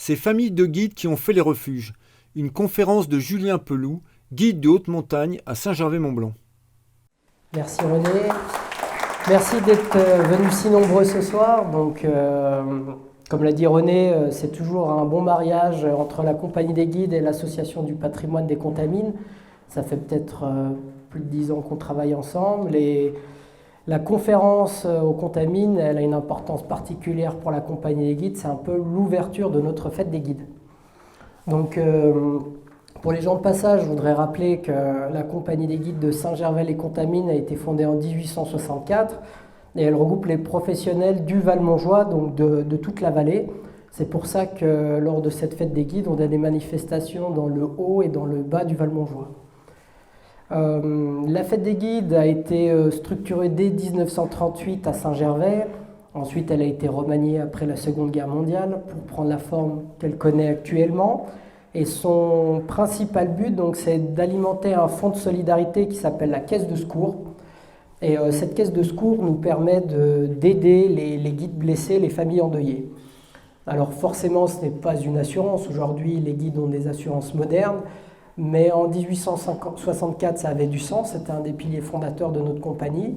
Ces familles de guides qui ont fait les refuges. Une conférence de Julien Peloux, guide de haute montagne à Saint-Gervais-Mont-Blanc. Merci René. Merci d'être venus si nombreux ce soir. Donc, comme l'a dit René, c'est toujours un bon mariage entre la Compagnie des Guides et l'Association du patrimoine des Contamines. Ça fait peut-être plus de 10 ans qu'on travaille ensemble. Et la conférence aux Contamines, elle a une importance particulière pour la Compagnie des Guides. C'est un peu l'ouverture de notre fête des guides. Donc, pour les gens de passage, je voudrais rappeler que la Compagnie des Guides de Saint-Gervais-les-Contamines a été fondée en 1864 et elle regroupe les professionnels du Val-Montjoie, donc de toute la vallée. C'est pour ça que lors de cette fête des guides, on a des manifestations dans le haut et dans le bas du Val-Montjoie. La fête des guides a été structurée dès 1938 à Saint-Gervais. Ensuite, elle a été remaniée après la Seconde Guerre mondiale pour prendre la forme qu'elle connaît actuellement. Et son principal but, donc, c'est d'alimenter un fonds de solidarité qui s'appelle la Caisse de secours. Et cette Caisse de secours nous permet d'aider les guides blessés, les familles endeuillées. Alors forcément, ce n'est pas une assurance. Aujourd'hui, les guides ont des assurances modernes. Mais en 1864, ça avait du sens. C'était un des piliers fondateurs de notre compagnie.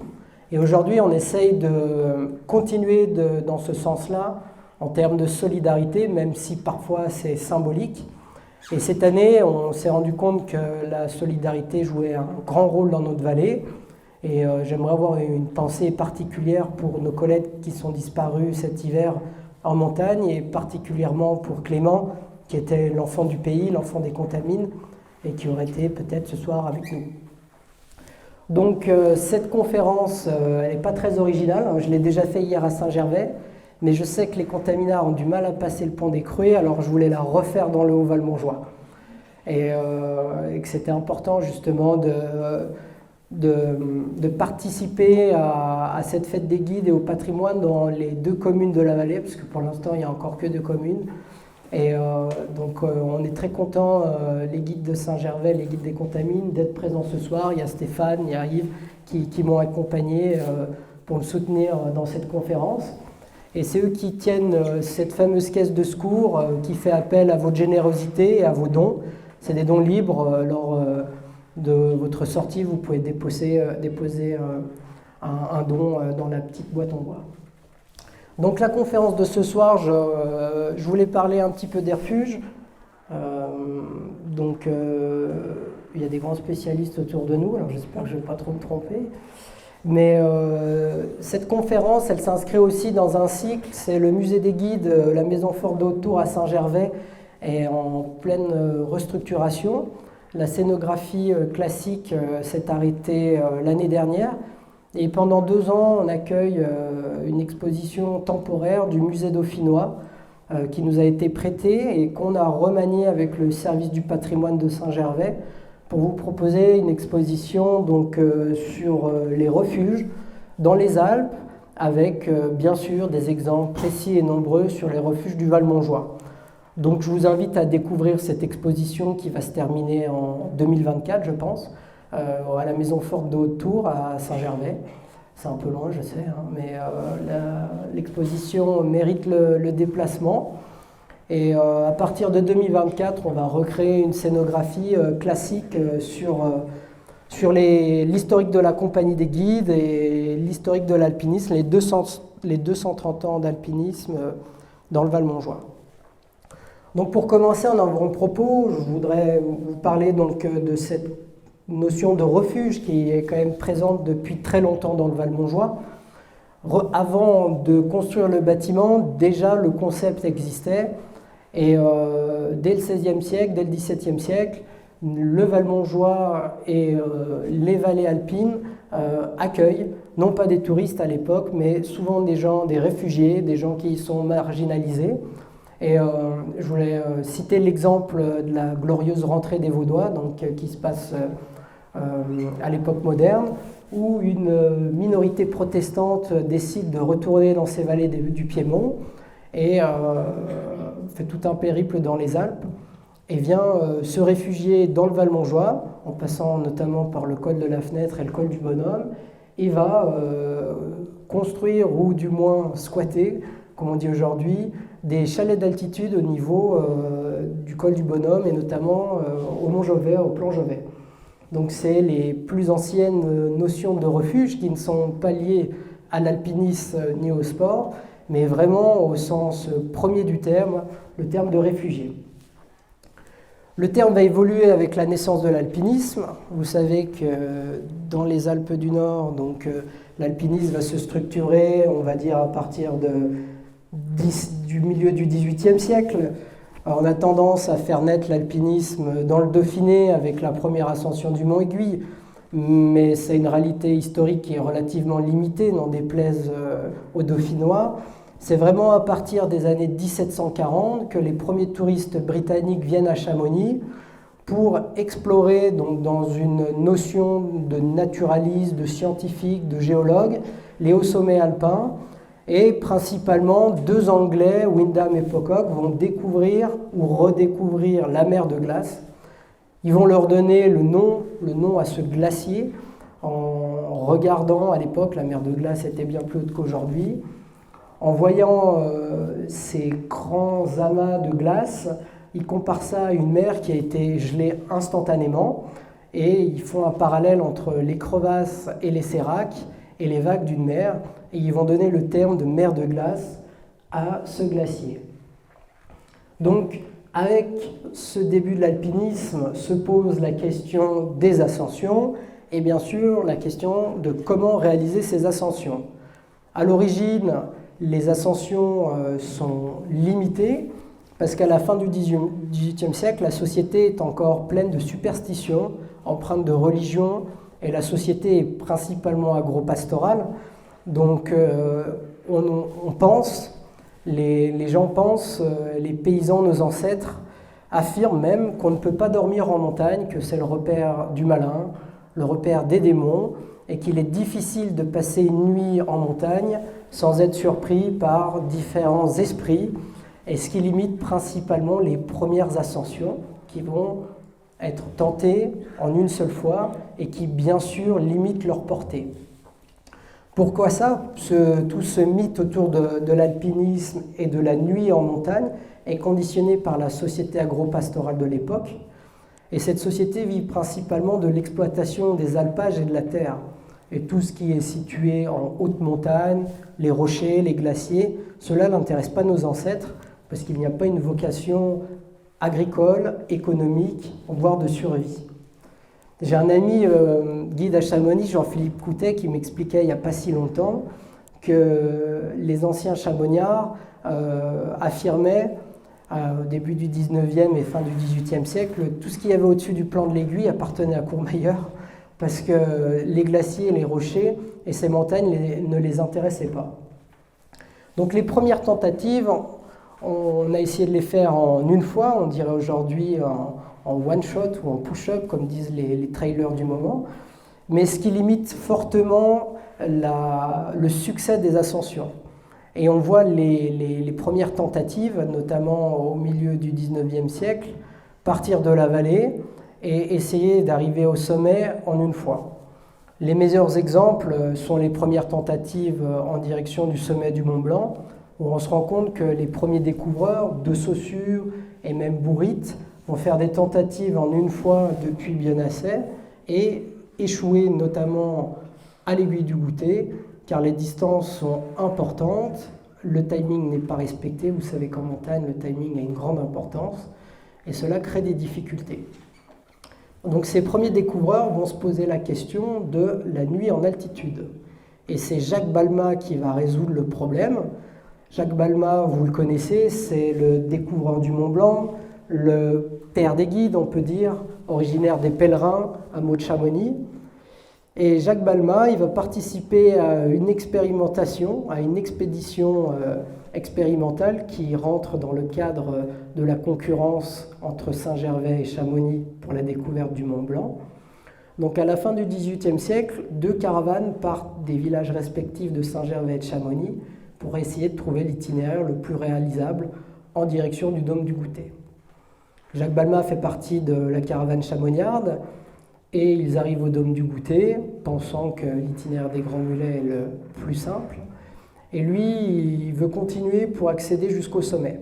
Et aujourd'hui, on essaye de continuer dans ce sens-là, en termes de solidarité, même si parfois c'est symbolique. Et cette année, on s'est rendu compte que la solidarité jouait un grand rôle dans notre vallée. Et j'aimerais avoir une pensée particulière pour nos collègues qui sont disparus cet hiver en montagne, et particulièrement pour Clément, qui était l'enfant du pays, l'enfant des Contamines, et qui aurait été peut-être ce soir avec nous. Donc cette conférence, elle n'est pas très originale. Je l'ai déjà fait hier à Saint-Gervais, mais je sais que les contaminards ont du mal à passer le pont des Cruets, alors je voulais la refaire dans le Haut-Val-Montjoie. Et que c'était important justement de participer à cette fête des guides et au patrimoine dans les 2 communes de la vallée, parce que pour l'instant il n'y a encore que 2 communes. Et donc on est très contents, les guides de Saint-Gervais, les guides des Contamines, d'être présents ce soir. Il y a Stéphane, il y a Yves qui m'ont accompagné pour me soutenir dans cette conférence. Et c'est eux qui tiennent cette fameuse caisse de secours qui fait appel à votre générosité et à vos dons. C'est des dons libres. Lors de votre sortie, vous pouvez déposer un don dans la petite boîte en bois. Donc la conférence de ce soir, je voulais parler un petit peu des refuges. Il y a des grands spécialistes autour de nous, alors j'espère que je ne vais pas trop me tromper. Mais cette conférence, elle s'inscrit aussi dans un cycle. C'est le musée des guides, la maison forte de Haute-Tour à Saint-Gervais est en pleine restructuration. La scénographie classique s'est arrêtée l'année dernière. Et pendant 2 ans, on accueille une exposition temporaire du musée dauphinois qui nous a été prêtée et qu'on a remaniée avec le service du patrimoine de Saint-Gervais pour vous proposer une exposition donc, sur les refuges dans les Alpes, avec bien sûr des exemples précis et nombreux sur les refuges du Val-Montjoie. Donc je vous invite à découvrir cette exposition qui va se terminer en 2024, je pense, à la maison forte de Haute-Tour à Saint-Gervais. C'est un peu loin, je sais, hein, mais l'exposition mérite le déplacement. Et à partir de 2024, on va recréer une scénographie classique sur l'historique de la Compagnie des Guides et l'historique de l'alpinisme, les 230 ans d'alpinisme dans le Val-Montjoie. Donc pour commencer en avant-propos, je voudrais vous parler donc de cette notion de refuge qui est quand même présente depuis très longtemps dans le Val-Montjoie. Avant de construire le bâtiment, déjà le concept existait. Et dès le XVIe siècle, dès le XVIIe siècle, le Val-Montjoie et les vallées alpines accueillent, non pas des touristes à l'époque, mais souvent des gens, des réfugiés, des gens qui sont marginalisés. Et je voulais citer l'exemple de la glorieuse rentrée des Vaudois, donc, qui se passe à l'époque moderne, où une minorité protestante décide de retourner dans ces vallées du Piémont et fait tout un périple dans les Alpes et vient se réfugier dans le Val-Montjoie, en passant notamment par le col de la Fenêtre et le col du Bonhomme, et va construire, ou du moins squatter, comme on dit aujourd'hui, des chalets d'altitude au niveau du col du Bonhomme et notamment au Mont Jovet, au plan Jovet. Donc c'est les plus anciennes notions de refuge qui ne sont pas liées à l'alpinisme ni au sport, mais vraiment au sens premier du terme, le terme de réfugié. Le terme va évoluer avec la naissance de l'alpinisme. Vous savez que dans les Alpes du Nord, donc, l'alpinisme va se structurer, on va dire, à partir du milieu du XVIIIe siècle. Alors, on a tendance à faire naître l'alpinisme dans le Dauphiné avec la première ascension du Mont Aiguille, mais c'est une réalité historique qui est relativement limitée, n'en déplaise aux Dauphinois. C'est vraiment à partir des années 1740 que les premiers touristes britanniques viennent à Chamonix pour explorer, donc, dans une notion de naturaliste, de scientifique, de géologue, les hauts sommets alpins. Et principalement, deux Anglais, Wyndham et Pocock, vont découvrir ou redécouvrir la mer de glace. Ils vont leur donner le nom à ce glacier en regardant, à l'époque, la mer de glace était bien plus haute qu'aujourd'hui. En voyant ces grands amas de glace, ils comparent ça à une mer qui a été gelée instantanément et ils font un parallèle entre les crevasses et les séracs et les vagues d'une mer et ils vont donner le terme de mer de glace à ce glacier. Donc, avec ce début de l'alpinisme se pose la question des ascensions et bien sûr la question de comment réaliser ces ascensions. À l'origine, les ascensions sont limitées parce qu'à la fin du XVIIIe siècle, la société est encore pleine de superstitions, empreinte de religion, et la société est principalement agro-pastorale. Donc on pense, les gens pensent, les paysans, nos ancêtres, affirment même qu'on ne peut pas dormir en montagne, que c'est le repère du malin, le repère des démons, et qu'il est difficile de passer une nuit en montagne sans être surpris par différents esprits, et ce qui limite principalement les premières ascensions qui vont être tentées en une seule fois et qui bien sûr limitent leur portée. Pourquoi ça ? Tout ce mythe autour de l'alpinisme et de la nuit en montagne est conditionné par la société agro-pastorale de l'époque, et cette société vit principalement de l'exploitation des alpages et de la terre. Et tout ce qui est situé en haute montagne, les rochers, les glaciers, cela n'intéresse pas nos ancêtres parce qu'il n'y a pas une vocation agricole, économique, voire de survie. J'ai un ami guide à Chamonix, Jean-Philippe Coutet, qui m'expliquait il n'y a pas si longtemps que les anciens chamoniards affirmaient au début du 19e et fin du 18e siècle, tout ce qu'il y avait au-dessus du plan de l'Aiguille appartenait à Courmayeur, parce que les glaciers, les rochers et ces montagnes ne les intéressaient pas. Donc les premières tentatives, on a essayé de les faire en une fois, on dirait aujourd'hui en one-shot ou en push-up, comme disent les trailers du moment, mais ce qui limite fortement le succès des ascensions. Et on voit les premières tentatives, notamment au milieu du 19e siècle, partir de la vallée et essayer d'arriver au sommet en une fois. Les meilleurs exemples sont les premières tentatives en direction du sommet du Mont Blanc, où on se rend compte que les premiers découvreurs, de Saussure et même Bourrit, vont faire des tentatives en une fois depuis Bionasset et échouer notamment à l'Aiguille du Goutet, car les distances sont importantes, le timing n'est pas respecté, vous savez qu'en montagne, le timing a une grande importance, et cela crée des difficultés. Donc ces premiers découvreurs vont se poser la question de la nuit en altitude. Et c'est Jacques Balmat qui va résoudre le problème. Jacques Balmat, vous le connaissez, c'est le découvreur du Mont Blanc, le père des guides, on peut dire, originaire des pèlerins, hameau de Chamonix. Et Jacques Balmat, il va participer à une expérimentation, à une expédition expérimentale qui rentre dans le cadre de la concurrence entre Saint-Gervais et Chamonix pour la découverte du Mont Blanc. Donc à la fin du XVIIIe siècle, deux caravanes partent des villages respectifs de Saint-Gervais et de Chamonix pour essayer de trouver l'itinéraire le plus réalisable en direction du Dôme du Goutet. Jacques Balmat fait partie de la caravane chamoniarde et ils arrivent au Dôme du Goutet, pensant que l'itinéraire des Grands Mulets est le plus simple. Et lui, il veut continuer pour accéder jusqu'au sommet.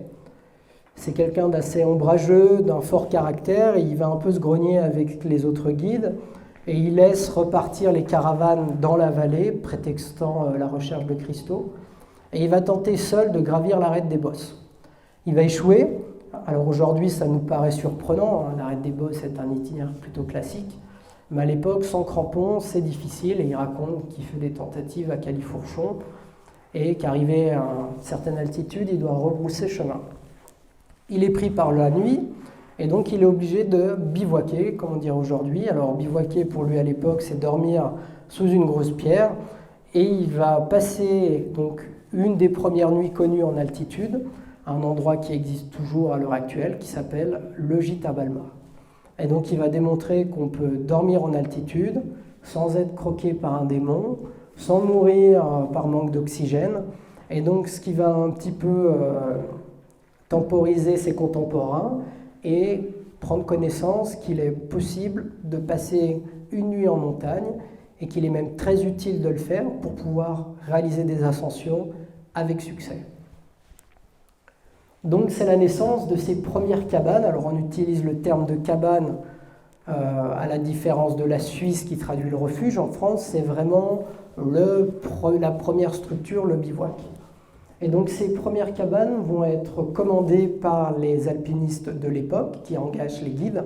C'est quelqu'un d'assez ombrageux, d'un fort caractère, et il va un peu se grogner avec les autres guides, et il laisse repartir les caravanes dans la vallée, prétextant la recherche de cristaux, et il va tenter seul de gravir l'arête des Bosses. Il va échouer. Alors aujourd'hui, ça nous paraît surprenant, hein, l'arête des Bosses est un itinéraire plutôt classique, mais à l'époque, sans crampons, c'est difficile, et il raconte qu'il fait des tentatives à Califourchon, et qu'arrivé à une certaine altitude, il doit rebrousser chemin. Il est pris par la nuit, et donc il est obligé de bivouaquer, comme on dirait aujourd'hui. Alors bivouaquer pour lui à l'époque, c'est dormir sous une grosse pierre, et il va passer donc une des premières nuits connues en altitude, à un endroit qui existe toujours à l'heure actuelle, qui s'appelle le gîte à Balma. Et donc il va démontrer qu'on peut dormir en altitude, sans être croqué par un démon, sans mourir par manque d'oxygène. Et donc ce qui va un petit peu temporiser ses contemporains et prendre connaissance qu'il est possible de passer une nuit en montagne et qu'il est même très utile de le faire pour pouvoir réaliser des ascensions avec succès. Donc c'est la naissance de ces premières cabanes. Alors on utilise le terme de cabane à la différence de la Suisse qui traduit le refuge. En France, c'est vraiment la première structure, le bivouac. Et donc ces premières cabanes vont être commandées par les alpinistes de l'époque qui engagent les guides.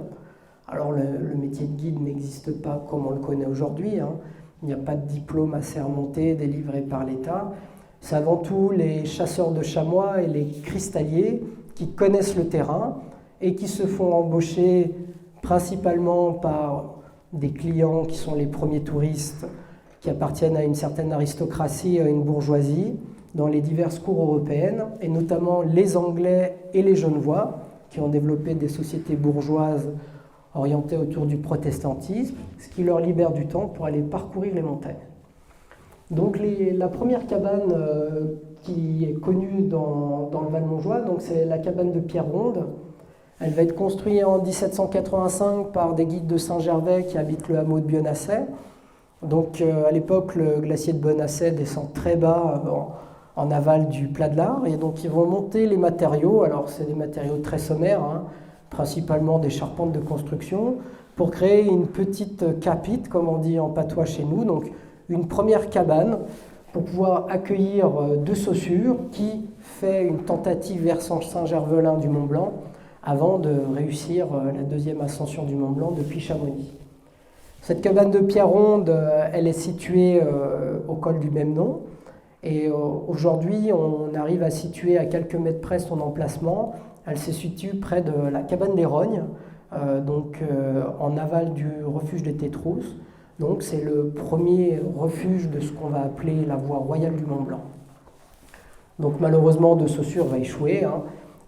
Alors le métier de guide n'existe pas comme on le connaît aujourd'hui, hein. Il n'y a pas de diplôme assermenté délivré par l'État. C'est avant tout les chasseurs de chamois et les cristalliers qui connaissent le terrain et qui se font embaucher principalement par des clients qui sont les premiers touristes qui appartiennent à une certaine aristocratie, à une bourgeoisie, dans les diverses cours européennes, et notamment les Anglais et les Genevois, qui ont développé des sociétés bourgeoises orientées autour du protestantisme, ce qui leur libère du temps pour aller parcourir les montagnes. Donc la première cabane qui est connue dans le Val-Montjoie, c'est la cabane de Pierre Ronde. Elle va être construite en 1785 par des guides de Saint-Gervais qui habitent le hameau de Bionasset. Donc à l'époque, le glacier de Bionasset descend très bas en aval du plat de l'Ar, et donc ils vont monter les matériaux. Alors c'est des matériaux très sommaires, hein, principalement des charpentes de construction, pour créer une petite capite, comme on dit en patois chez nous, donc une première cabane pour pouvoir accueillir deux Saussures qui fait une tentative versant Saint-Gervelin du Mont-Blanc avant de réussir la deuxième ascension du Mont-Blanc depuis Chamonix. Cette cabane de Pierre Ronde, elle est située au col du même nom. Et aujourd'hui, on arrive à situer à quelques mètres près son emplacement. Elle se situe près de la cabane des Rognes, en aval du refuge des Tétrousses. Donc c'est le premier refuge de ce qu'on va appeler la voie royale du Mont-Blanc. Donc malheureusement, de Saussure va échouer, hein,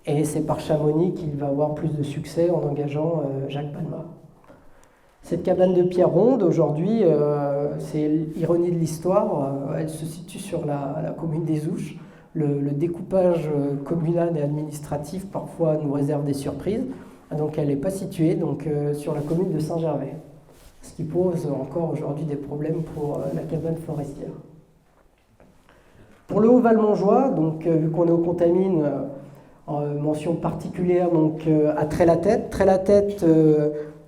et c'est par Chamonix qu'il va avoir plus de succès en engageant Jacques Balma. Cette cabane de Pierre Ronde, aujourd'hui, c'est l'ironie de l'histoire, elle se situe sur la commune des Ouches. Le découpage communal et administratif parfois nous réserve des surprises. Donc elle n'est pas située sur la commune de Saint-Gervais, ce qui pose encore aujourd'hui des problèmes pour la cabane forestière. Pour le Haut-Val-Montjoie, vu qu'on est aux Contamines, mention particulière à Trait-la-Tête. Trait-la-Tête,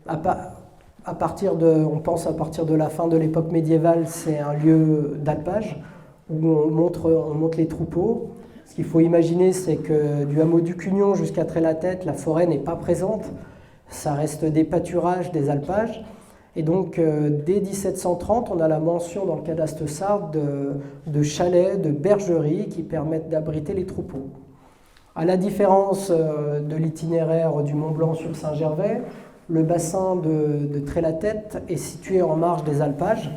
on pense à partir de la fin de l'époque médiévale, c'est un lieu d'alpage où on monte les troupeaux. Ce qu'il faut imaginer, c'est que du hameau du Cugnon jusqu'à Trait-la-Tête, la forêt n'est pas présente. Ça reste des pâturages, des alpages. Et donc, dès 1730, on a la mention dans le cadastre sarde de chalets, de bergeries qui permettent d'abriter les troupeaux. À la différence de l'itinéraire du Mont-Blanc sur Saint-Gervais, le bassin de Trait-la-Tête est situé en marge des alpages.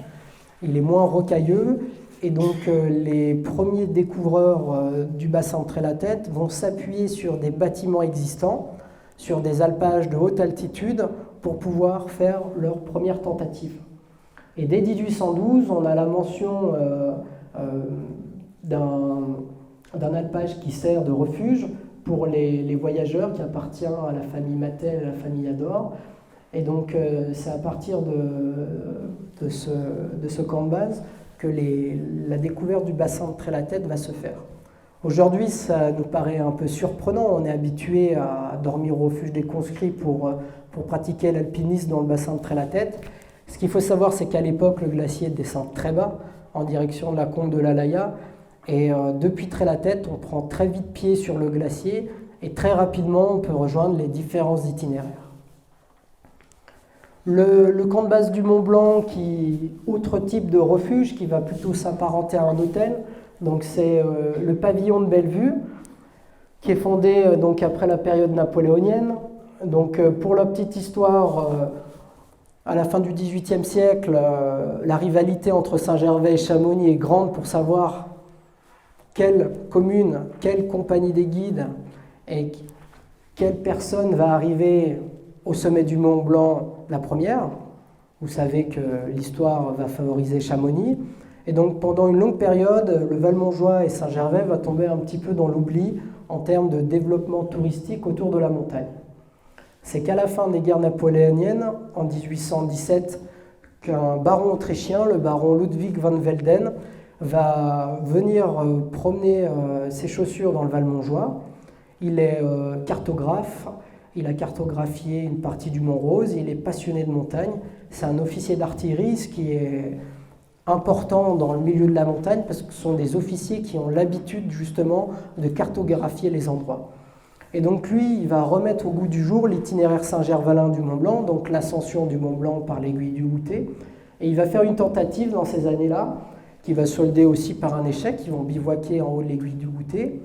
Il est moins rocailleux, et donc les premiers découvreurs du bassin de Trait-la-Tête vont s'appuyer sur des bâtiments existants, sur des alpages de haute altitude, pour pouvoir faire leur première tentative. Et dès 1812, on a la mention d'un alpage qui sert de refuge pour les voyageurs, qui appartient à la famille Mattel et à la famille Ador. Et donc c'est à partir de ce camp de base que la découverte du bassin de Trélatête va se faire. Aujourd'hui, ça nous paraît un peu surprenant. On est habitué à dormir au refuge des conscrits pour pratiquer l'alpinisme dans le bassin de Trélatête. Ce qu'il faut savoir, c'est qu'à l'époque, le glacier descend très bas, en direction de la combe de l'Alaya. Et depuis Trélatête, on prend très vite pied sur le glacier et très rapidement, on peut rejoindre les différents itinéraires. Le camp de base du Mont Blanc, qui, autre type de refuge, qui va plutôt s'apparenter à un hôtel, donc c'est le pavillon de Bellevue, qui est fondé donc après la période napoléonienne. Donc pour la petite histoire, à la fin du XVIIIe siècle, la rivalité entre Saint-Gervais et Chamonix est grande pour savoir quelle commune, quelle compagnie des guides et quelle personne va arriver au sommet du Mont Blanc la première. Vous savez que l'histoire va favoriser Chamonix. Et donc pendant une longue période, le Valmontjoie et Saint-Gervais va tomber un petit peu dans l'oubli en termes de développement touristique autour de la montagne. C'est qu'à la fin des guerres napoléoniennes, en 1817, qu'un baron autrichien, le baron Ludwig van Velden, va venir promener ses chaussures dans le Valmontjoie. Il est cartographe, il a cartographié une partie du Mont Rose, il est passionné de montagne. C'est un officier d'artillerie, ce qui est important dans le milieu de la montagne parce que ce sont des officiers qui ont l'habitude justement de cartographier les endroits. Et donc lui, il va remettre au goût du jour l'itinéraire Saint-Gervalin du Mont Blanc, donc l'ascension du Mont Blanc par l'aiguille du Goutet. Et il va faire une tentative dans ces années-là, qui va solder aussi par un échec. Ils vont bivouaquer en haut de l'aiguille du Goutet.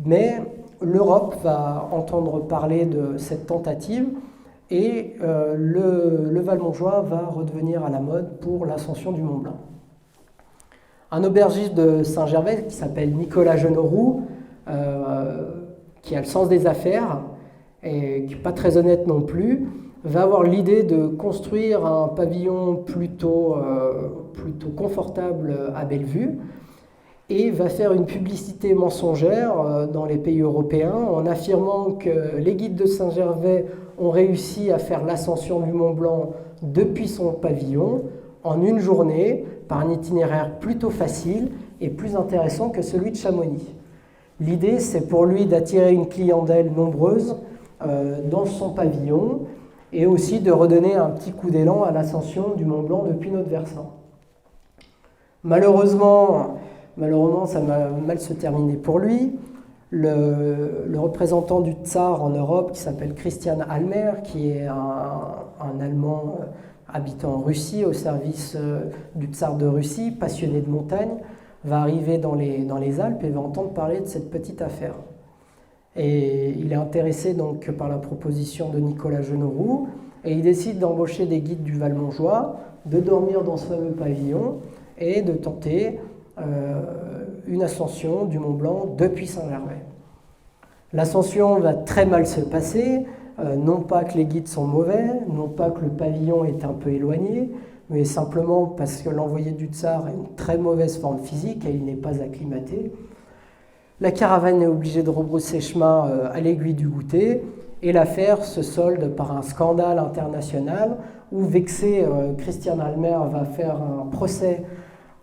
Mais l'Europe va entendre parler de cette tentative et le Valmontjoie va redevenir à la mode pour l'ascension du Mont Blanc. Un aubergiste de Saint-Gervais qui s'appelle Nicolas Genoroux, qui a le sens des affaires et qui n'est pas très honnête non plus, va avoir l'idée de construire un pavillon plutôt confortable à Bellevue et va faire une publicité mensongère dans les pays européens en affirmant que les guides de Saint-Gervais ont réussi à faire l'ascension du Mont Blanc depuis son pavillon en une journée par un itinéraire plutôt facile et plus intéressant que celui de Chamonix. L'idée, c'est pour lui d'attirer une clientèle nombreuse dans son pavillon et aussi de redonner un petit coup d'élan à l'ascension du Mont Blanc depuis notre versant. Malheureusement, ça va mal se terminer pour lui. Le représentant du Tsar en Europe, qui s'appelle Christian Almer, qui est un Allemand habitant en Russie, au service du Tsar de Russie, passionné de montagne, va arriver dans les Alpes et va entendre parler de cette petite affaire. Et il est intéressé donc par la proposition de Nicolas Genoroux et il décide d'embaucher des guides du Valmontjoie, de dormir dans ce fameux pavillon et de tenter une ascension du Mont Blanc depuis Saint-Gervais. L'ascension va très mal se passer, non pas que les guides sont mauvais, non pas que le pavillon est un peu éloigné, mais simplement parce que l'envoyé du Tsar a une très mauvaise forme physique et il n'est pas acclimaté. La caravane est obligée de rebrousser chemin à l'aiguille du Goutet et l'affaire se solde par un scandale international où, vexé, Christian Almer va faire un procès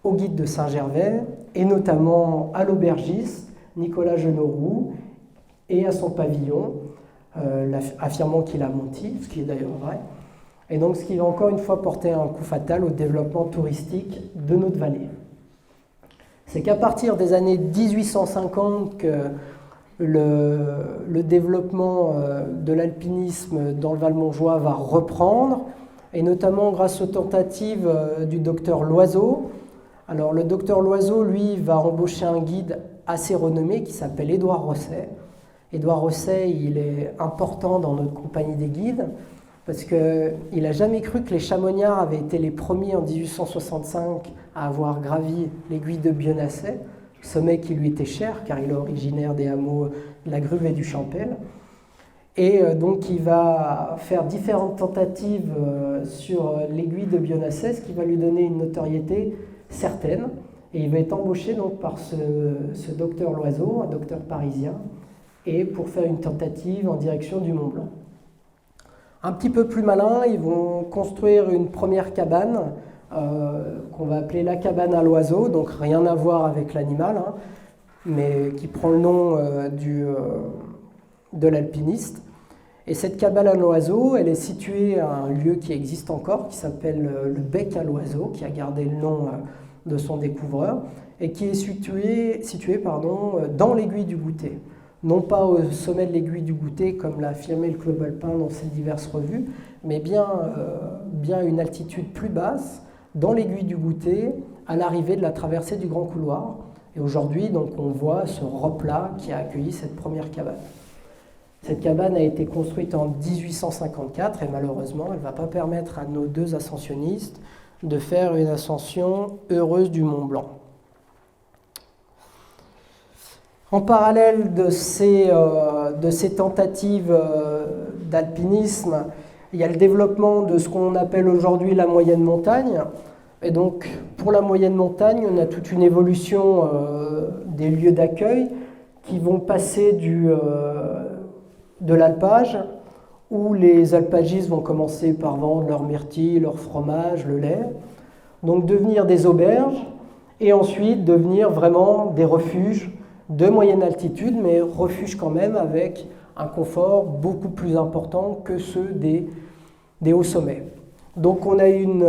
au guide de Saint-Gervais et notamment à l'aubergiste Nicolas Genoroux et à son pavillon, affirmant qu'il a menti, ce qui est d'ailleurs vrai. Et donc ce qui va encore une fois porter un coup fatal au développement touristique de notre vallée. C'est qu'à partir des années 1850 que le développement de l'alpinisme dans le Valmontjoie va reprendre, et notamment grâce aux tentatives du docteur Loiseau. Alors le docteur Loiseau, lui, va embaucher un guide assez renommé qui s'appelle Édouard Rosset. Édouard Rosset, il est important dans notre compagnie des guides, parce qu'il n'a jamais cru que les Chamoniards avaient été les premiers en 1865 à avoir gravi l'aiguille de Bionasset, sommet qui lui était cher, car il est originaire des hameaux de la Gruve et du Champel. Et donc il va faire différentes tentatives sur l'aiguille de Bionasset, ce qui va lui donner une notoriété certaine. Et il va être embauché donc par ce docteur Loiseau, un docteur parisien, et pour faire une tentative en direction du Mont Blanc. Un petit peu plus malin, ils vont construire une première cabane qu'on va appeler la cabane à l'oiseau, donc rien à voir avec l'animal, hein, mais qui prend le nom de l'alpiniste. Et cette cabane à l'oiseau, elle est située à un lieu qui existe encore, qui s'appelle le Bec à l'oiseau, qui a gardé le nom de son découvreur, et qui est situé dans l'aiguille du Goutet. Non pas au sommet de l'aiguille du Goutet, comme l'a affirmé le Club alpin dans ses diverses revues, mais bien à une altitude plus basse, dans l'aiguille du Goutet, à l'arrivée de la traversée du Grand Couloir. Et aujourd'hui, donc, on voit ce roc-là qui a accueilli cette première cabane. Cette cabane a été construite en 1854 et malheureusement, elle ne va pas permettre à nos deux ascensionnistes de faire une ascension heureuse du Mont Blanc. En parallèle de ces tentatives d'alpinisme, il y a le développement de ce qu'on appelle aujourd'hui la moyenne montagne. Et donc, pour la moyenne montagne, on a toute une évolution des lieux d'accueil qui vont passer de l'alpage, où les alpagistes vont commencer par vendre leurs myrtilles, leur fromage, le lait, donc devenir des auberges, et ensuite devenir vraiment des refuges de moyenne altitude, mais refuges quand même avec un confort beaucoup plus important que ceux des hauts sommets. Donc on a une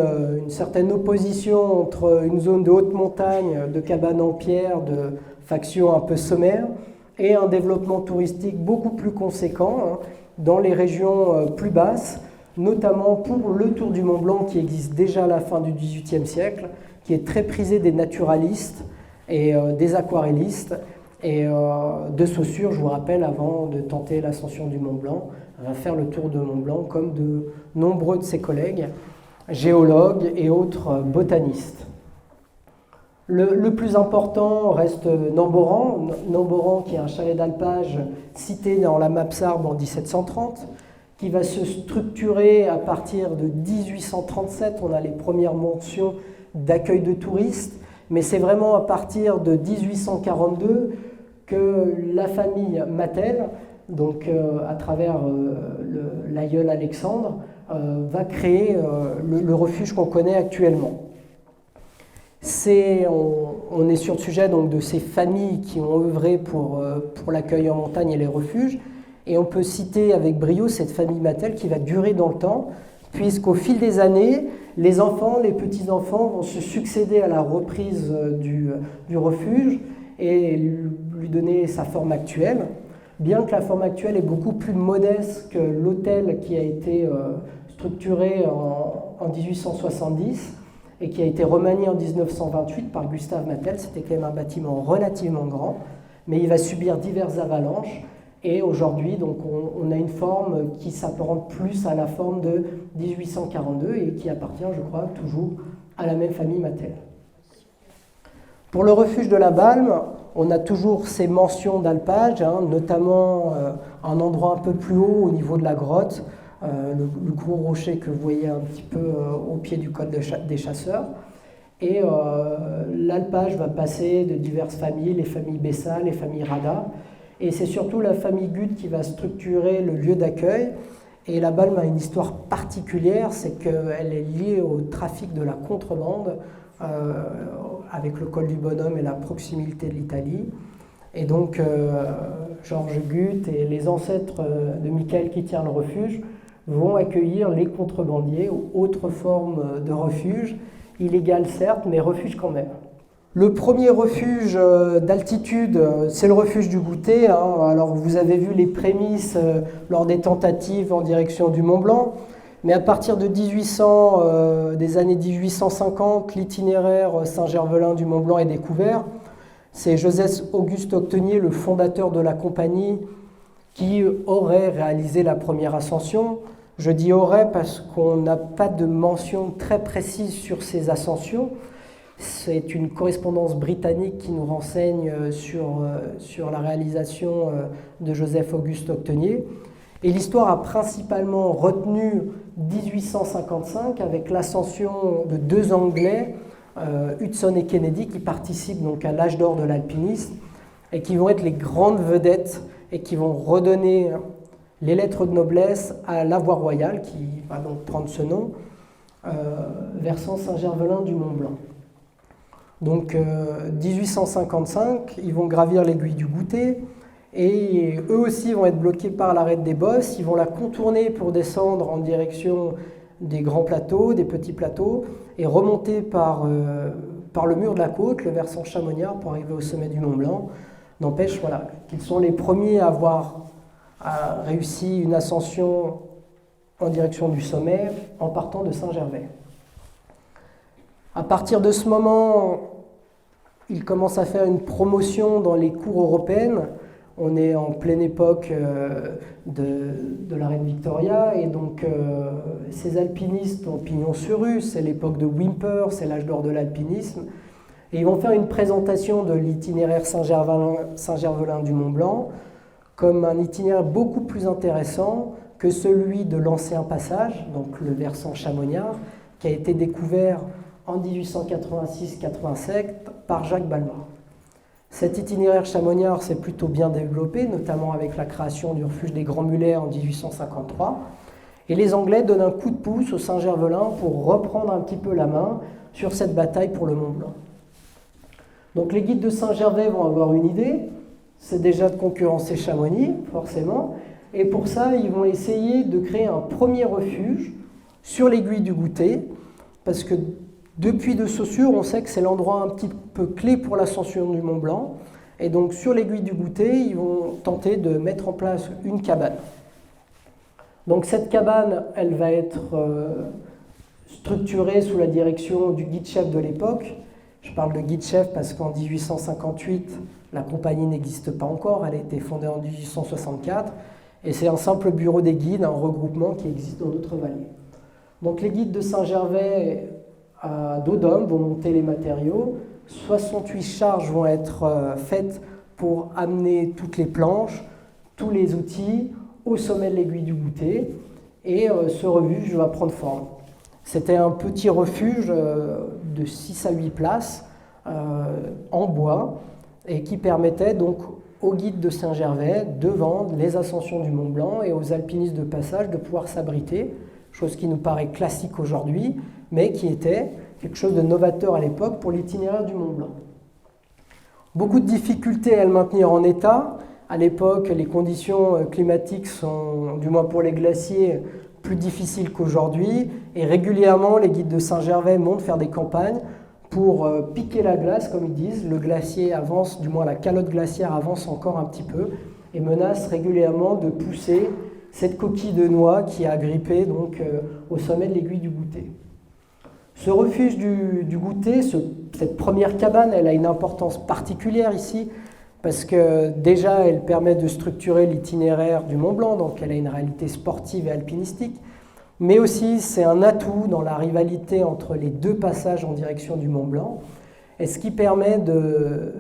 certaine opposition entre une zone de haute montagne, de cabanes en pierre, de factions un peu sommaires, et un développement touristique beaucoup plus conséquent hein, dans les régions plus basses, notamment pour le Tour du Mont Blanc qui existe déjà à la fin du XVIIIe siècle, qui est très prisé des naturalistes et des aquarellistes. Et de Saussure, je vous rappelle, avant de tenter l'ascension du Mont Blanc, va faire le tour de Mont Blanc comme de nombreux de ses collègues, géologues et autres botanistes. Le plus important reste Namboran. Namboran, qui est un chalet d'alpage cité dans la Mapsarbe en 1730, qui va se structurer à partir de 1837. On a les premières mentions d'accueil de touristes, mais c'est vraiment à partir de 1842 que la famille Mattel, donc à travers l'aïeul Alexandre, va créer le refuge qu'on connaît actuellement. On est sur le sujet donc, de ces familles qui ont œuvré pour l'accueil en montagne et les refuges. Et on peut citer avec brio cette famille Mattel qui va durer dans le temps, puisqu'au fil des années, les enfants, les petits-enfants vont se succéder à la reprise du refuge et lui donner sa forme actuelle. Bien que la forme actuelle est beaucoup plus modeste que l'hôtel qui a été structuré en 1870, et qui a été remanié en 1928 par Gustave Mattel. C'était quand même un bâtiment relativement grand, mais il va subir diverses avalanches. Et aujourd'hui, donc, on a une forme qui s'apparente plus à la forme de 1842 et qui appartient, je crois, toujours à la même famille Mattel. Pour le refuge de la Balme, on a toujours ces mentions d'alpage, hein, notamment un endroit un peu plus haut au niveau de la grotte, le gros rocher que vous voyez un petit peu au pied du col des chasseurs. Et l'alpage va passer de diverses familles, les familles Bessa, les familles Rada. Et c'est surtout la famille Guth qui va structurer le lieu d'accueil. Et la Balme a une histoire particulière, c'est qu'elle est liée au trafic de la contrebande avec le col du Bonhomme et la proximité de l'Italie. Et donc Georges Guth et les ancêtres de Michael qui tient le refuge vont accueillir les contrebandiers ou autres formes de refuge, illégales certes, mais refuge quand même. Le premier refuge d'altitude, c'est le refuge du Goutet. Hein. Alors vous avez vu les prémices lors des tentatives en direction du Mont Blanc, mais à partir de des années 1850, l'itinéraire Saint-Gervelin du Mont Blanc est découvert. C'est Joseph-Auguste Octenier, le fondateur de la compagnie, qui aurait réalisé la première ascension. Je dis aurait parce qu'on n'a pas de mention très précise sur ces ascensions. C'est une correspondance britannique qui nous renseigne sur la réalisation de Joseph-Auguste Octenier. Et l'histoire a principalement retenu 1855 avec l'ascension de deux Anglais, Hudson et Kennedy, qui participent donc à l'âge d'or de l'alpinisme et qui vont être les grandes vedettes et qui vont redonner les lettres de noblesse à la voie royale, qui va donc prendre ce nom. versant Saint-Gervelin du Mont-Blanc. Donc 1855, ils vont gravir l'aiguille du Goutet et eux aussi vont être bloqués par l'arête des Bosses. Ils vont la contourner pour descendre en direction des grands plateaux, des petits plateaux et remonter par le mur de la côte, le versant chamoniard, pour arriver au sommet du Mont-Blanc. N'empêche qu'ils sont les premiers à avoir réussi une ascension en direction du sommet en partant de Saint-Gervais. À partir de ce moment, il commence à faire une promotion dans les cours européennes. On est en pleine époque de la reine Victoria et donc ces alpinistes ont pignon sur rue, c'est l'époque de Whymper, c'est l'âge d'or de l'alpinisme. Et ils vont faire une présentation de l'itinéraire Saint-Gervelin du Mont-Blanc comme un itinéraire beaucoup plus intéressant que celui de l'ancien passage, donc le versant chamoniard, qui a été découvert en 1886-87 par Jacques Balmat. Cet itinéraire chamoniard s'est plutôt bien développé, notamment avec la création du refuge des Grands Mulets en 1853. Et les Anglais donnent un coup de pouce au Saint-Gervelin pour reprendre un petit peu la main sur cette bataille pour le Mont-Blanc. Donc les guides de Saint-Gervais vont avoir une idée, c'est déjà de concurrencer Chamonix, forcément. Et pour ça, ils vont essayer de créer un premier refuge sur l'aiguille du Goutet, parce que depuis de Saussure, on sait que c'est l'endroit un petit peu clé pour l'ascension du Mont Blanc. Et donc sur l'aiguille du Goutet, ils vont tenter de mettre en place une cabane. Donc cette cabane, elle va être structurée sous la direction du guide-chef de l'époque. Je parle de guide-chef parce qu'en 1858, la compagnie n'existe pas encore, elle a été fondée en 1864. Et c'est un simple bureau des guides, un regroupement qui existe dans d'autres vallées. Donc les guides de Saint-Gervais à dos d'homme vont monter les matériaux. 68 charges vont être faites pour amener toutes les planches, tous les outils au sommet de l'aiguille du Goutet. Et ce refuge va prendre forme. C'était un petit refuge de 6 à 8 places en bois et qui permettait donc aux guides de Saint-Gervais de vendre les ascensions du Mont Blanc et aux alpinistes de passage de pouvoir s'abriter, chose qui nous paraît classique aujourd'hui, mais qui était quelque chose de novateur à l'époque pour l'itinéraire du Mont Blanc. Beaucoup de difficultés à le maintenir en état. À l'époque, les conditions climatiques sont, du moins pour les glaciers, plus difficiles qu'aujourd'hui. Et régulièrement, les guides de Saint-Gervais montent faire des campagnes pour piquer la glace, comme ils disent. Le glacier avance, du moins la calotte glaciaire avance encore un petit peu et menace régulièrement de pousser cette coquille de noix qui a grippé donc, au sommet de l'aiguille du Goutet. Ce refuge du Goutet, cette première cabane, elle a une importance particulière ici parce que déjà elle permet de structurer l'itinéraire du Mont Blanc, donc elle a une réalité sportive et alpinistique, mais aussi c'est un atout dans la rivalité entre les deux passages en direction du Mont Blanc, et ce qui permet de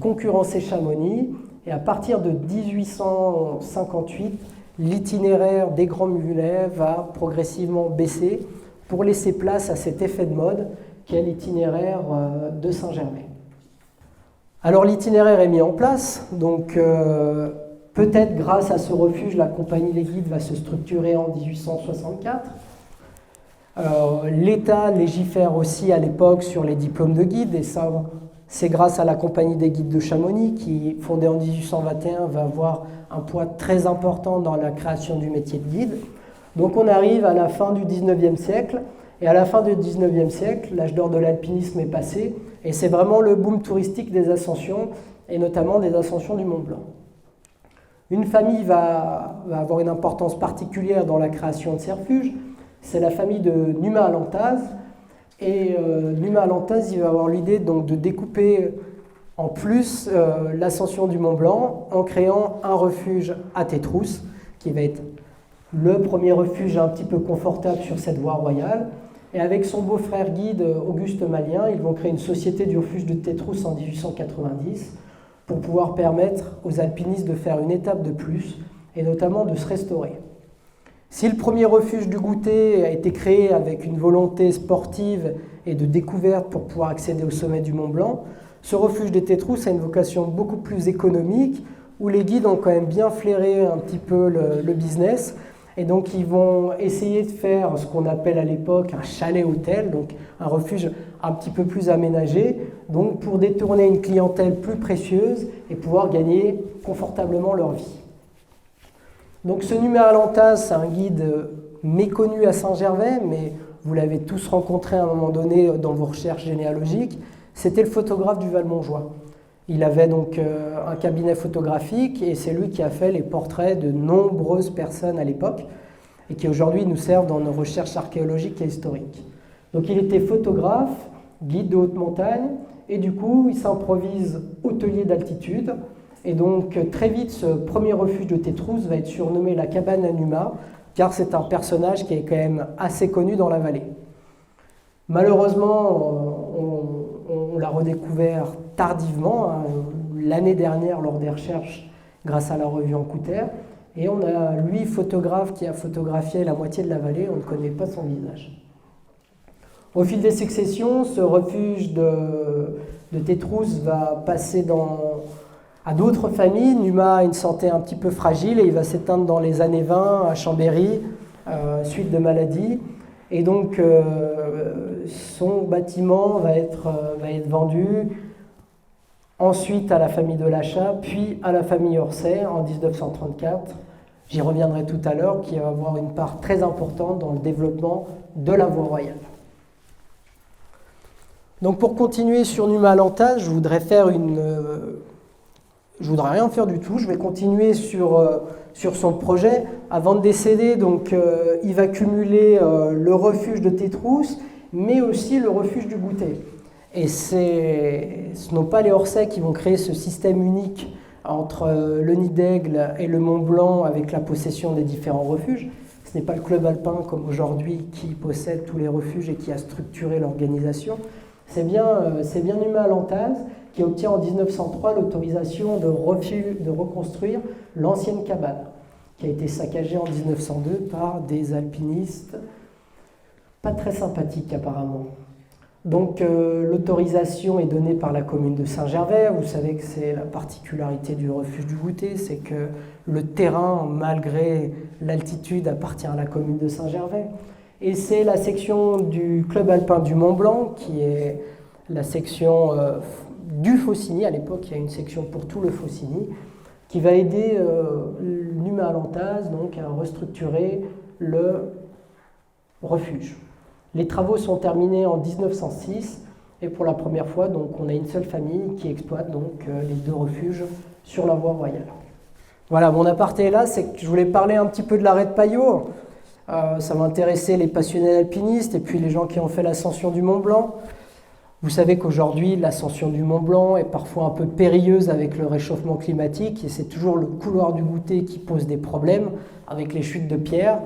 concurrencer Chamonix. Et à partir de 1858, l'itinéraire des Grands Mulets va progressivement baisser pour laisser place à cet effet de mode qu'est l'itinéraire de Saint-Gervais. Alors l'itinéraire est mis en place, donc peut-être grâce à ce refuge, la compagnie Les Guides va se structurer en 1864. L'État légifère aussi à l'époque sur les diplômes de guide, et ça, c'est grâce à la compagnie des guides de Chamonix qui, fondée en 1821, va avoir un poids très important dans la création du métier de guide. Donc on arrive à la fin du 19e siècle, et à la fin du 19e siècle, l'âge d'or de l'alpinisme est passé, et c'est vraiment le boom touristique des ascensions, et notamment des ascensions du Mont Blanc. Une famille va avoir une importance particulière dans la création de ces refuges, c'est la famille de Numa Alantaz, et Numa Alantaz, il va avoir l'idée donc de découper en plus l'ascension du Mont Blanc en créant un refuge à Tétrousse, qui va être le premier refuge un petit peu confortable sur cette voie royale. Et avec son beau-frère guide Auguste Malien, ils vont créer une société du refuge de Tétrousse en 1890 pour pouvoir permettre aux alpinistes de faire une étape de plus et notamment de se restaurer. Si le premier refuge du Goutet a été créé avec une volonté sportive et de découverte pour pouvoir accéder au sommet du Mont Blanc, ce refuge de Tétrousse a une vocation beaucoup plus économique où les guides ont quand même bien flairé un petit peu le business Et donc ils vont essayer de faire ce qu'on appelle à l'époque un chalet-hôtel, donc un refuge un petit peu plus aménagé, donc pour détourner une clientèle plus précieuse et pouvoir gagner confortablement leur vie. Donc ce Numa Alantaz, c'est un guide méconnu à Saint-Gervais, mais vous l'avez tous rencontré à un moment donné dans vos recherches généalogiques. C'était le photographe du Val-Montjoie. Il avait donc un cabinet photographique et c'est lui qui a fait les portraits de nombreuses personnes à l'époque et qui aujourd'hui nous servent dans nos recherches archéologiques et historiques. Donc il était photographe, guide de haute montagne et du coup il s'improvise hôtelier d'altitude. Et donc très vite ce premier refuge de Tétrousse va être surnommé la cabane à Numa car c'est un personnage qui est quand même assez connu dans la vallée. Malheureusement, on l'a redécouvert tardivement, l'année dernière lors des recherches grâce à la revue Encouter. Et on a lui, photographe, qui a photographié la moitié de la vallée, on ne connaît pas son visage. Au fil des successions, ce refuge de Tétrousse va passer à d'autres familles. Numa a une santé un petit peu fragile et il va s'éteindre dans les années 20 à Chambéry, suite de maladie. Et donc son bâtiment va être vendu ensuite à la famille de Lachat, puis à la famille Orsay en 1934. J'y reviendrai tout à l'heure, qui va avoir une part très importante dans le développement de la voie royale. Donc pour continuer sur Numa Alantaz, je voudrais rien faire du tout, je vais continuer sur son projet. Avant de décéder, donc, il va cumuler le refuge de Tétrousse, mais aussi le refuge du Goûter. Et ce n'ont pas les Orsay qui vont créer ce système unique entre le Nid d'Aigle et le Mont Blanc avec la possession des différents refuges. Ce n'est pas le club alpin comme aujourd'hui qui possède tous les refuges et qui a structuré l'organisation. C'est bien Numa Alantaz qui obtient en 1903 l'autorisation de reconstruire l'ancienne cabane, qui a été saccagée en 1902 par des alpinistes pas très sympathiques apparemment. Donc l'autorisation est donnée par la commune de Saint-Gervais. Vous savez que c'est la particularité du refuge du Goûter, c'est que le terrain, malgré l'altitude, appartient à la commune de Saint-Gervais. Et c'est la section du club alpin du Mont Blanc, qui est la section du Faucigny. À l'époque, il y a une section pour tout le Faucigny, qui va aider Numa Alantaz donc, à restructurer le refuge. Les travaux sont terminés en 1906 et pour la première fois, donc, on a une seule famille qui exploite donc, les deux refuges sur la voie royale. Voilà, mon aparté est là, c'est que je voulais parler un petit peu de l'arrêt de Payot. Ça va intéresser les passionnés alpinistes et puis les gens qui ont fait l'ascension du Mont Blanc. Vous savez qu'aujourd'hui, l'ascension du Mont Blanc est parfois un peu périlleuse avec le réchauffement climatique et c'est toujours le couloir du Goûter qui pose des problèmes avec les chutes de pierre.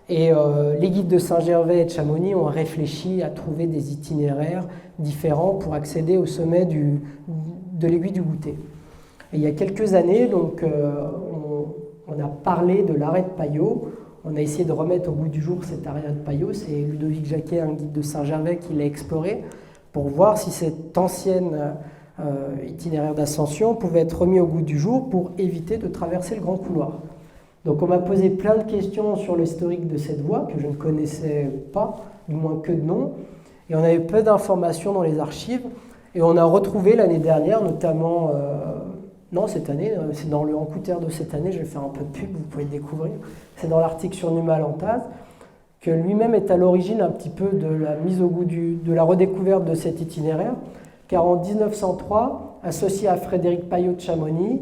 Et les guides de Saint-Gervais et de Chamonix ont réfléchi à trouver des itinéraires différents pour accéder au sommet de l'aiguille du Goûter. Et il y a quelques années, donc, on a parlé de l'arrêt de Payot. On a essayé de remettre au goût du jour cet arrêt de Payot. C'est Ludovic Jacquet, un guide de Saint-Gervais, qui l'a exploré pour voir si cet ancien itinéraire d'ascension pouvait être remis au goût du jour pour éviter de traverser le grand couloir. Donc on m'a posé plein de questions sur l'historique de cette voie que je ne connaissais pas, du moins que de nom. Et on avait peu d'informations dans les archives. Et on a retrouvé l'année dernière, notamment... non, cette année, c'est dans le Encouter de cette année, je vais faire un peu de pub, vous pouvez le découvrir. C'est dans l'article sur Numa Alantaz, que lui-même est à l'origine un petit peu de la mise au goût de la redécouverte de cet itinéraire, car en 1903, associé à Frédéric Payot de Chamonix,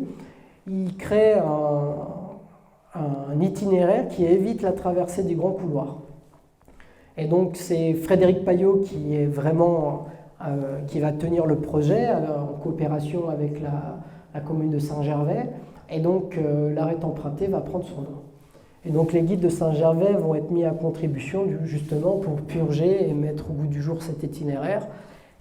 il crée un itinéraire qui évite la traversée du grand couloir. Et donc c'est Frédéric Payot qui est vraiment qui va tenir le projet en coopération avec la commune de Saint-Gervais, et donc l'arrêt emprunté va prendre son nom. Et donc les guides de Saint-Gervais vont être mis à contribution justement pour purger et mettre au goût du jour cet itinéraire.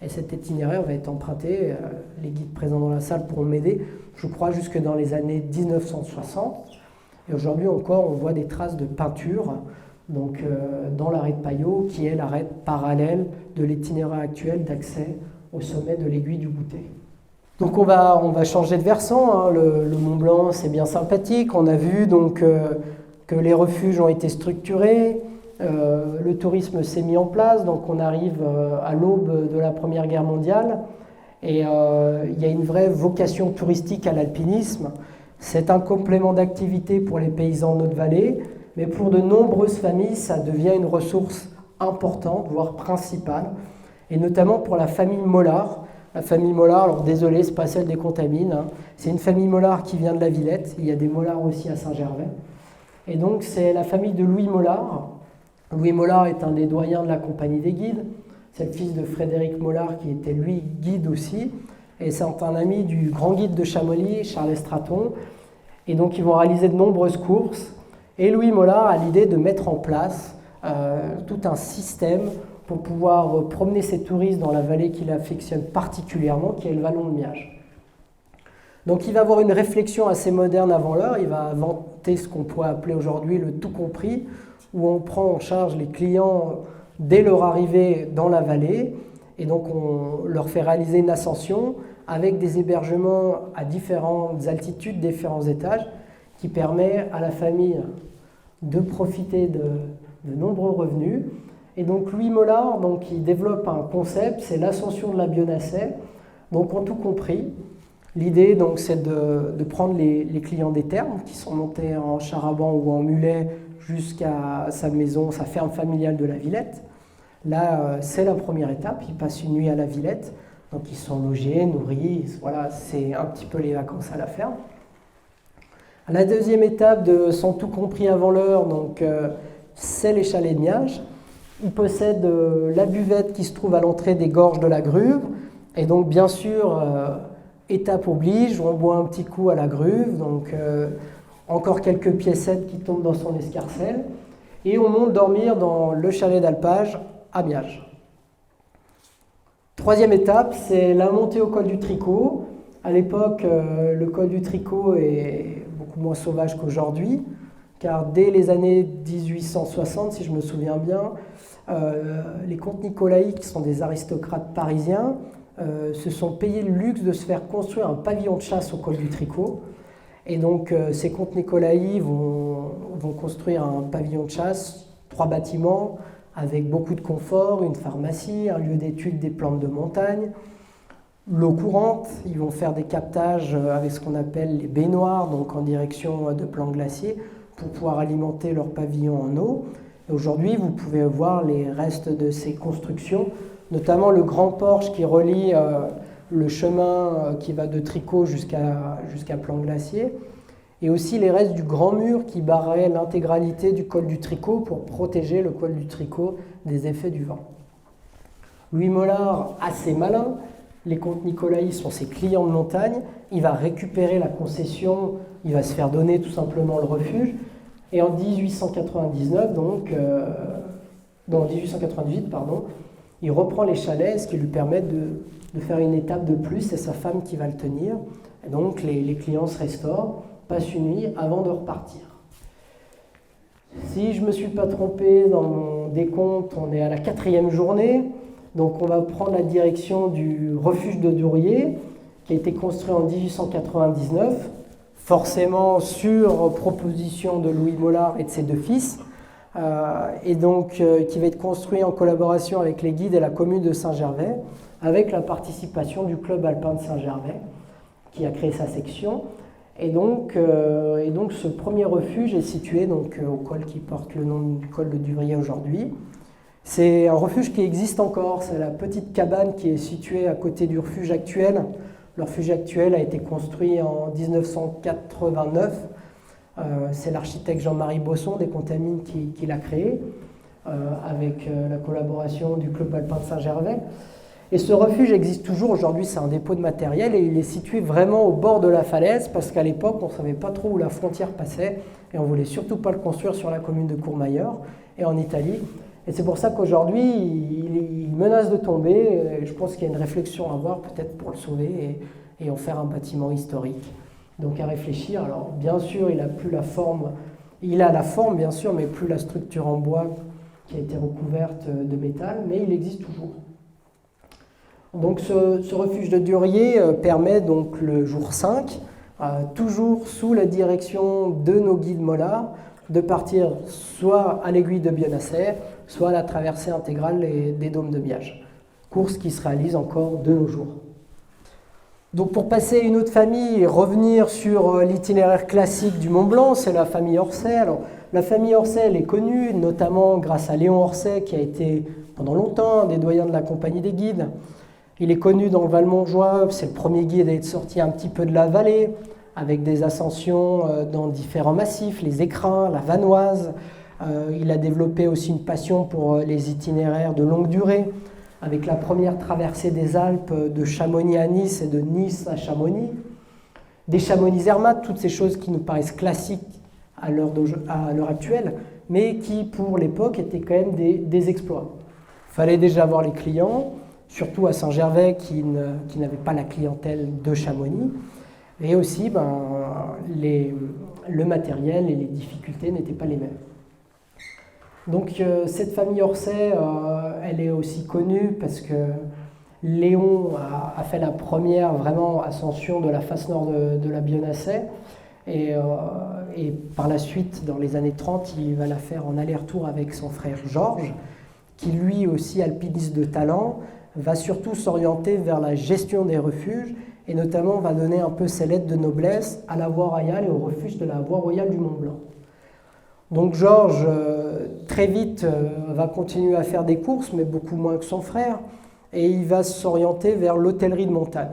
Et cet itinéraire va être emprunté, les guides présents dans la salle pourront m'aider, je crois jusque dans les années 1960. Et aujourd'hui encore, on voit des traces de peinture donc, dans l'arrêt de Payot, qui est l'arrêt parallèle de l'itinéraire actuel d'accès au sommet de l'aiguille du Goûter. Donc on va changer de versant, hein. Le Mont Blanc c'est bien sympathique, on a vu donc que les refuges ont été structurés, le tourisme s'est mis en place, donc on arrive à l'aube de la Première Guerre mondiale, et il y a une vraie vocation touristique à l'alpinisme. C'est un complément d'activité pour les paysans de notre vallée, mais pour de nombreuses familles, ça devient une ressource importante, voire principale, et notamment pour la famille Mollard. La famille Mollard, alors désolé, ce n'est pas celle des Contamines, hein. C'est une famille Mollard qui vient de la Villette, il y a des Mollards aussi à Saint-Gervais. Et donc c'est la famille de Louis Mollard. Louis Mollard est un des doyens de la Compagnie des Guides, c'est le fils de Frédéric Mollard qui était lui guide aussi, et c'est un ami du grand guide de Chamonix, Charles Estraton, et donc ils vont réaliser de nombreuses courses, et Louis Mollard a l'idée de mettre en place tout un système pour pouvoir promener ses touristes dans la vallée qu'il affectionne particulièrement, qui est le vallon de Miage. Donc il va avoir une réflexion assez moderne avant l'heure, il va inventer ce qu'on pourrait appeler aujourd'hui le tout compris, où on prend en charge les clients dès leur arrivée dans la vallée, et donc on leur fait réaliser une ascension avec des hébergements à différentes altitudes, différents étages, qui permet à la famille de profiter de nombreux revenus. Et donc Louis Mollard, donc, il développe un concept, c'est l'ascension de la Bionasset, donc en tout compris. L'idée, donc, c'est de prendre les clients des thermes, qui sont montés en char-à-banc ou en mulet jusqu'à sa maison, sa ferme familiale de la Villette. Là, c'est la première étape, ils passent une nuit à la Villette, donc ils sont logés, nourris, voilà, c'est un petit peu les vacances à la ferme. La deuxième étape de son tout compris avant l'heure, donc, c'est les chalets de Miage. Ils possèdent la buvette qui se trouve à l'entrée des gorges de la Gruve. Et donc, bien sûr, étape oblige, on boit un petit coup à la Gruve. Donc, encore quelques piécettes qui tombent dans son escarcelle. Et on monte dormir dans le chalet d'alpage à Miage. Troisième étape, c'est la montée au col du Tricot. À l'époque, le col du Tricot est beaucoup moins sauvage qu'aujourd'hui, car dès les années 1860, si je me souviens bien, les comtes Nicolaï, qui sont des aristocrates parisiens, se sont payés le luxe de se faire construire un pavillon de chasse au col du Tricot. Et donc ces comtes Nicolaï vont construire un pavillon de chasse, 3 bâtiments, avec beaucoup de confort, une pharmacie, un lieu d'étude des plantes de montagne, l'eau courante. Ils vont faire des captages avec ce qu'on appelle les baignoires, donc en direction de plans glaciers, pour pouvoir alimenter leur pavillon en eau. Et aujourd'hui, vous pouvez voir les restes de ces constructions, notamment le grand porche qui relie le chemin qui va de Tricot jusqu'à Plan Glacier, et aussi les restes du grand mur qui barrait l'intégralité du col du Tricot pour protéger le col du Tricot des effets du vent. Louis Mollard, assez malin, les comtes Nicolaï sont ses clients de montagne, il va récupérer la concession, il va se faire donner tout simplement le refuge, et en 1899, dans 1898, il reprend les chalets, ce qui lui permet de faire une étape de plus, c'est sa femme qui va le tenir. Et donc les clients se restaurent, passent une nuit avant de repartir. Si je ne me suis pas trompé dans mon décompte, on est à la 4e journée, donc on va prendre la direction du refuge de Durier, qui a été construit en 1899, forcément sur proposition de Louis Mollard et de ses 2 fils, et donc qui va être construit en collaboration avec les guides et la commune de Saint-Gervais, avec la participation du club alpin de Saint-Gervais, qui a créé sa section. Et donc ce premier refuge est situé donc, au col qui porte le nom du col de Durier aujourd'hui. C'est un refuge qui existe encore, c'est la petite cabane qui est située à côté du refuge actuel. Le refuge actuel a été construit en 1989. C'est l'architecte Jean-Marie Bosson des Contamines qui l'a créé, avec la collaboration du club alpin de Saint-Gervais. Et ce refuge existe toujours aujourd'hui, c'est un dépôt de matériel et il est situé vraiment au bord de la falaise parce qu'à l'époque, on ne savait pas trop où la frontière passait et on ne voulait surtout pas le construire sur la commune de Courmayeur et en Italie. Et c'est pour ça qu'aujourd'hui, il menace de tomber. Et je pense qu'il y a une réflexion à avoir peut-être pour le sauver et en faire un bâtiment historique. Donc à réfléchir. Alors bien sûr, il a la forme bien sûr, mais plus la structure en bois qui a été recouverte de métal, mais il existe toujours. Donc ce refuge de Durier permet donc le jour 5, toujours sous la direction de nos guides Mollard, de partir soit à l'aiguille de Bionasset, soit à la traversée intégrale des dômes de Miage. Course qui se réalise encore de nos jours. Donc pour passer à une autre famille et revenir sur l'itinéraire classique du Mont Blanc, c'est la famille Orsay. Alors, la famille Orsay, elle est connue notamment grâce à Léon Orsay qui a été pendant longtemps un des doyens de la Compagnie des guides. Il est connu dans le Val-Montjoie, c'est le premier guide à être sorti un petit peu de la vallée, avec des ascensions dans différents massifs, les Écrins, la Vanoise. Il a développé aussi une passion pour les itinéraires de longue durée, avec la première traversée des Alpes de Chamonix à Nice et de Nice à Chamonix. Des Chamonix-Zermatt, toutes ces choses qui nous paraissent classiques à l'heure actuelle, mais qui pour l'époque étaient quand même des exploits. Il fallait déjà avoir les clients, surtout à Saint-Gervais qui n'avait pas la clientèle de Chamonix. Et aussi, le matériel et les difficultés n'étaient pas les mêmes. Donc cette famille Orsay, elle est aussi connue parce que Léon a fait la première vraiment ascension de la face nord de la Bionasset. Et par la suite, dans les années 30, il va la faire en aller-retour avec son frère Georges, qui lui aussi, alpiniste de talent, va surtout s'orienter vers la gestion des refuges et notamment va donner un peu ses lettres de noblesse à la voie royale et au refuge de la voie royale du Mont Blanc. Donc Georges, très vite, va continuer à faire des courses, mais beaucoup moins que son frère, et il va s'orienter vers l'hôtellerie de montagne.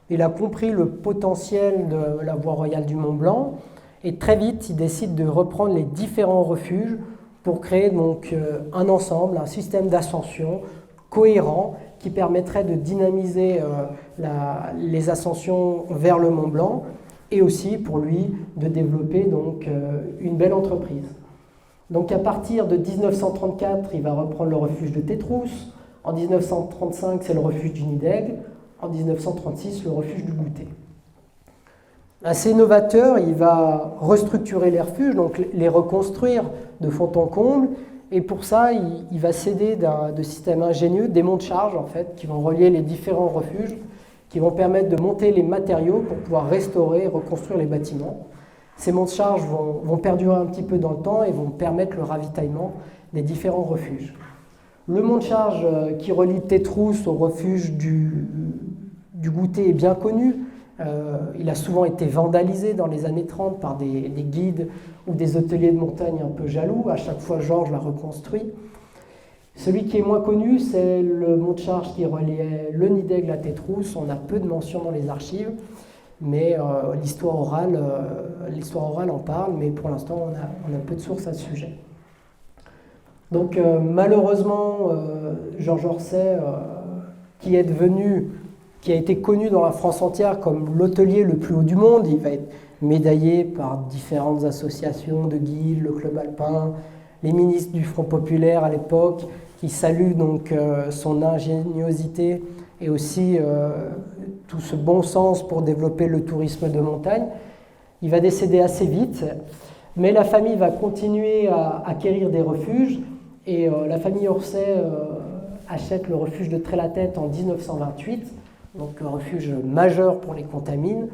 Il a compris le potentiel de la voie royale du Mont Blanc, et très vite, il décide de reprendre les différents refuges pour créer donc un ensemble, un système d'ascension cohérent qui permettrait de dynamiser les ascensions vers le Mont Blanc et aussi pour lui de développer donc une belle entreprise. Donc à partir de 1934, il va reprendre le refuge de Tétrousse. En 1935, c'est le refuge du Nid d'Aigle. En 1936, le refuge du Goûter. Assez novateur, il va restructurer les refuges, donc les reconstruire de fond en comble. Et pour ça, il va s'aider de systèmes ingénieux, des monts de charge en fait, qui vont relier les différents refuges, qui vont permettre de monter les matériaux pour pouvoir restaurer et reconstruire les bâtiments. Ces monts de charge vont perdurer un petit peu dans le temps et vont permettre le ravitaillement des différents refuges. Le mont de charge qui relie Tétrousse au refuge du Goûter est bien connu. Il a souvent été vandalisé dans les années 30 par des guides ou des hôteliers de montagne un peu jaloux. À chaque fois, Georges l'a reconstruit. Celui qui est moins connu, c'est le mont de charge qui reliait le Nid d'Aigle à Tétrousse. On a peu de mentions dans les archives, mais l'histoire orale en parle, mais pour l'instant, on a peu de sources à ce sujet. Donc malheureusement, Georges Orsay, qui a été connu dans la France entière comme l'hôtelier le plus haut du monde, il va être médaillé par différentes associations de guides, le Club alpin, les ministres du Front populaire à l'époque, qui saluent donc son ingéniosité et aussi tout ce bon sens pour développer le tourisme de montagne. Il va décéder assez vite, mais la famille va continuer à acquérir des refuges et la famille Orsay achète le refuge de Trait-la-Tête en 1928, donc un refuge majeur pour les contamines,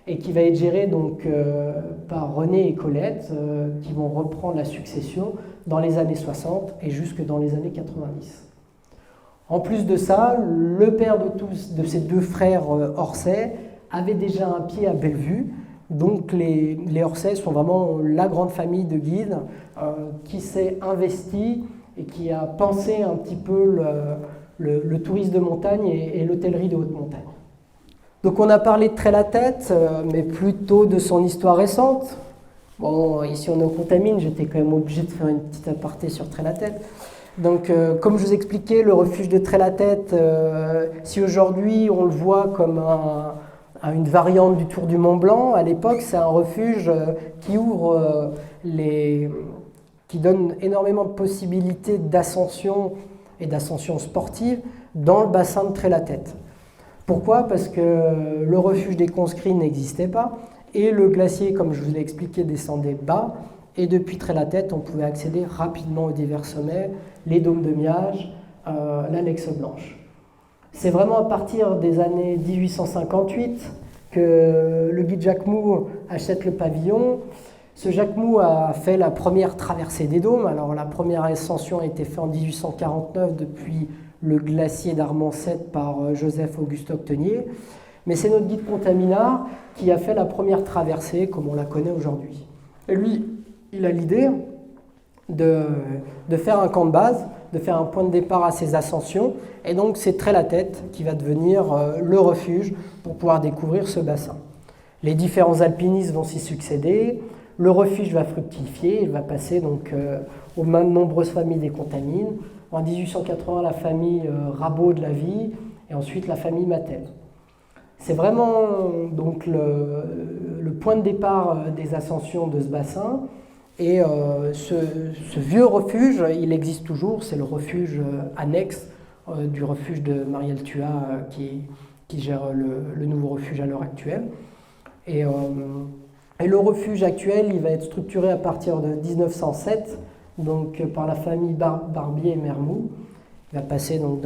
et qui va être géré donc, par René et Colette, qui vont reprendre la succession dans les années 60 et jusque dans les années 90. En plus de ça, le père de ces deux frères Orsay avait déjà un pied à Bellevue, donc les Orsay sont vraiment la grande famille de guides qui s'est investie et qui a pensé un petit peu le tourisme de montagne et l'hôtellerie de haute montagne. Donc on a parlé de Trait-la-Tête, mais plutôt de son histoire récente. Bon, ici on est aux Contamines, j'étais quand même obligé de faire une petite aparté sur Trait-la-Tête. Donc comme je vous expliquais, le refuge de Trait-la-Tête, si aujourd'hui on le voit comme une variante du Tour du Mont Blanc, à l'époque c'est un refuge qui ouvre qui donne énormément de possibilités d'ascension et d'ascension sportive dans le bassin de Trait-la-Tête. Pourquoi ? Parce que le refuge des conscrits n'existait pas et le glacier, comme je vous l'ai expliqué, descendait bas. Et depuis Trait-la-Tête, on pouvait accéder rapidement aux divers sommets, les dômes de Miage, la Lexe Blanche. C'est vraiment à partir des années 1858 que le guide Jacques Mou achète le pavillon. Ce Jacques Mou a fait la première traversée des Dômes. Alors la première ascension a été faite en 1849 depuis le glacier d'Armançon par Joseph Auguste Octenier. Mais c'est notre guide Contaminard qui a fait la première traversée comme on la connaît aujourd'hui. Et lui, il a l'idée de faire un camp de base, de faire un point de départ à ses ascensions. Et donc c'est Trait-la-Tête qui va devenir le refuge pour pouvoir découvrir ce bassin. Les différents alpinistes vont s'y succéder. Le refuge va fructifier, il va passer donc aux mains de nombreuses familles des Contamines. En 1880, la famille Rabot de la Vie et ensuite la famille Mattel. C'est vraiment donc le point de départ des ascensions de ce bassin. Et ce vieux refuge, il existe toujours, c'est le refuge annexe du refuge de Marielle Thuat qui gère le nouveau refuge à l'heure actuelle. Et le refuge actuel, il va être structuré à partir de 1907, donc par la famille Barbier et Mermoux. Il va passer donc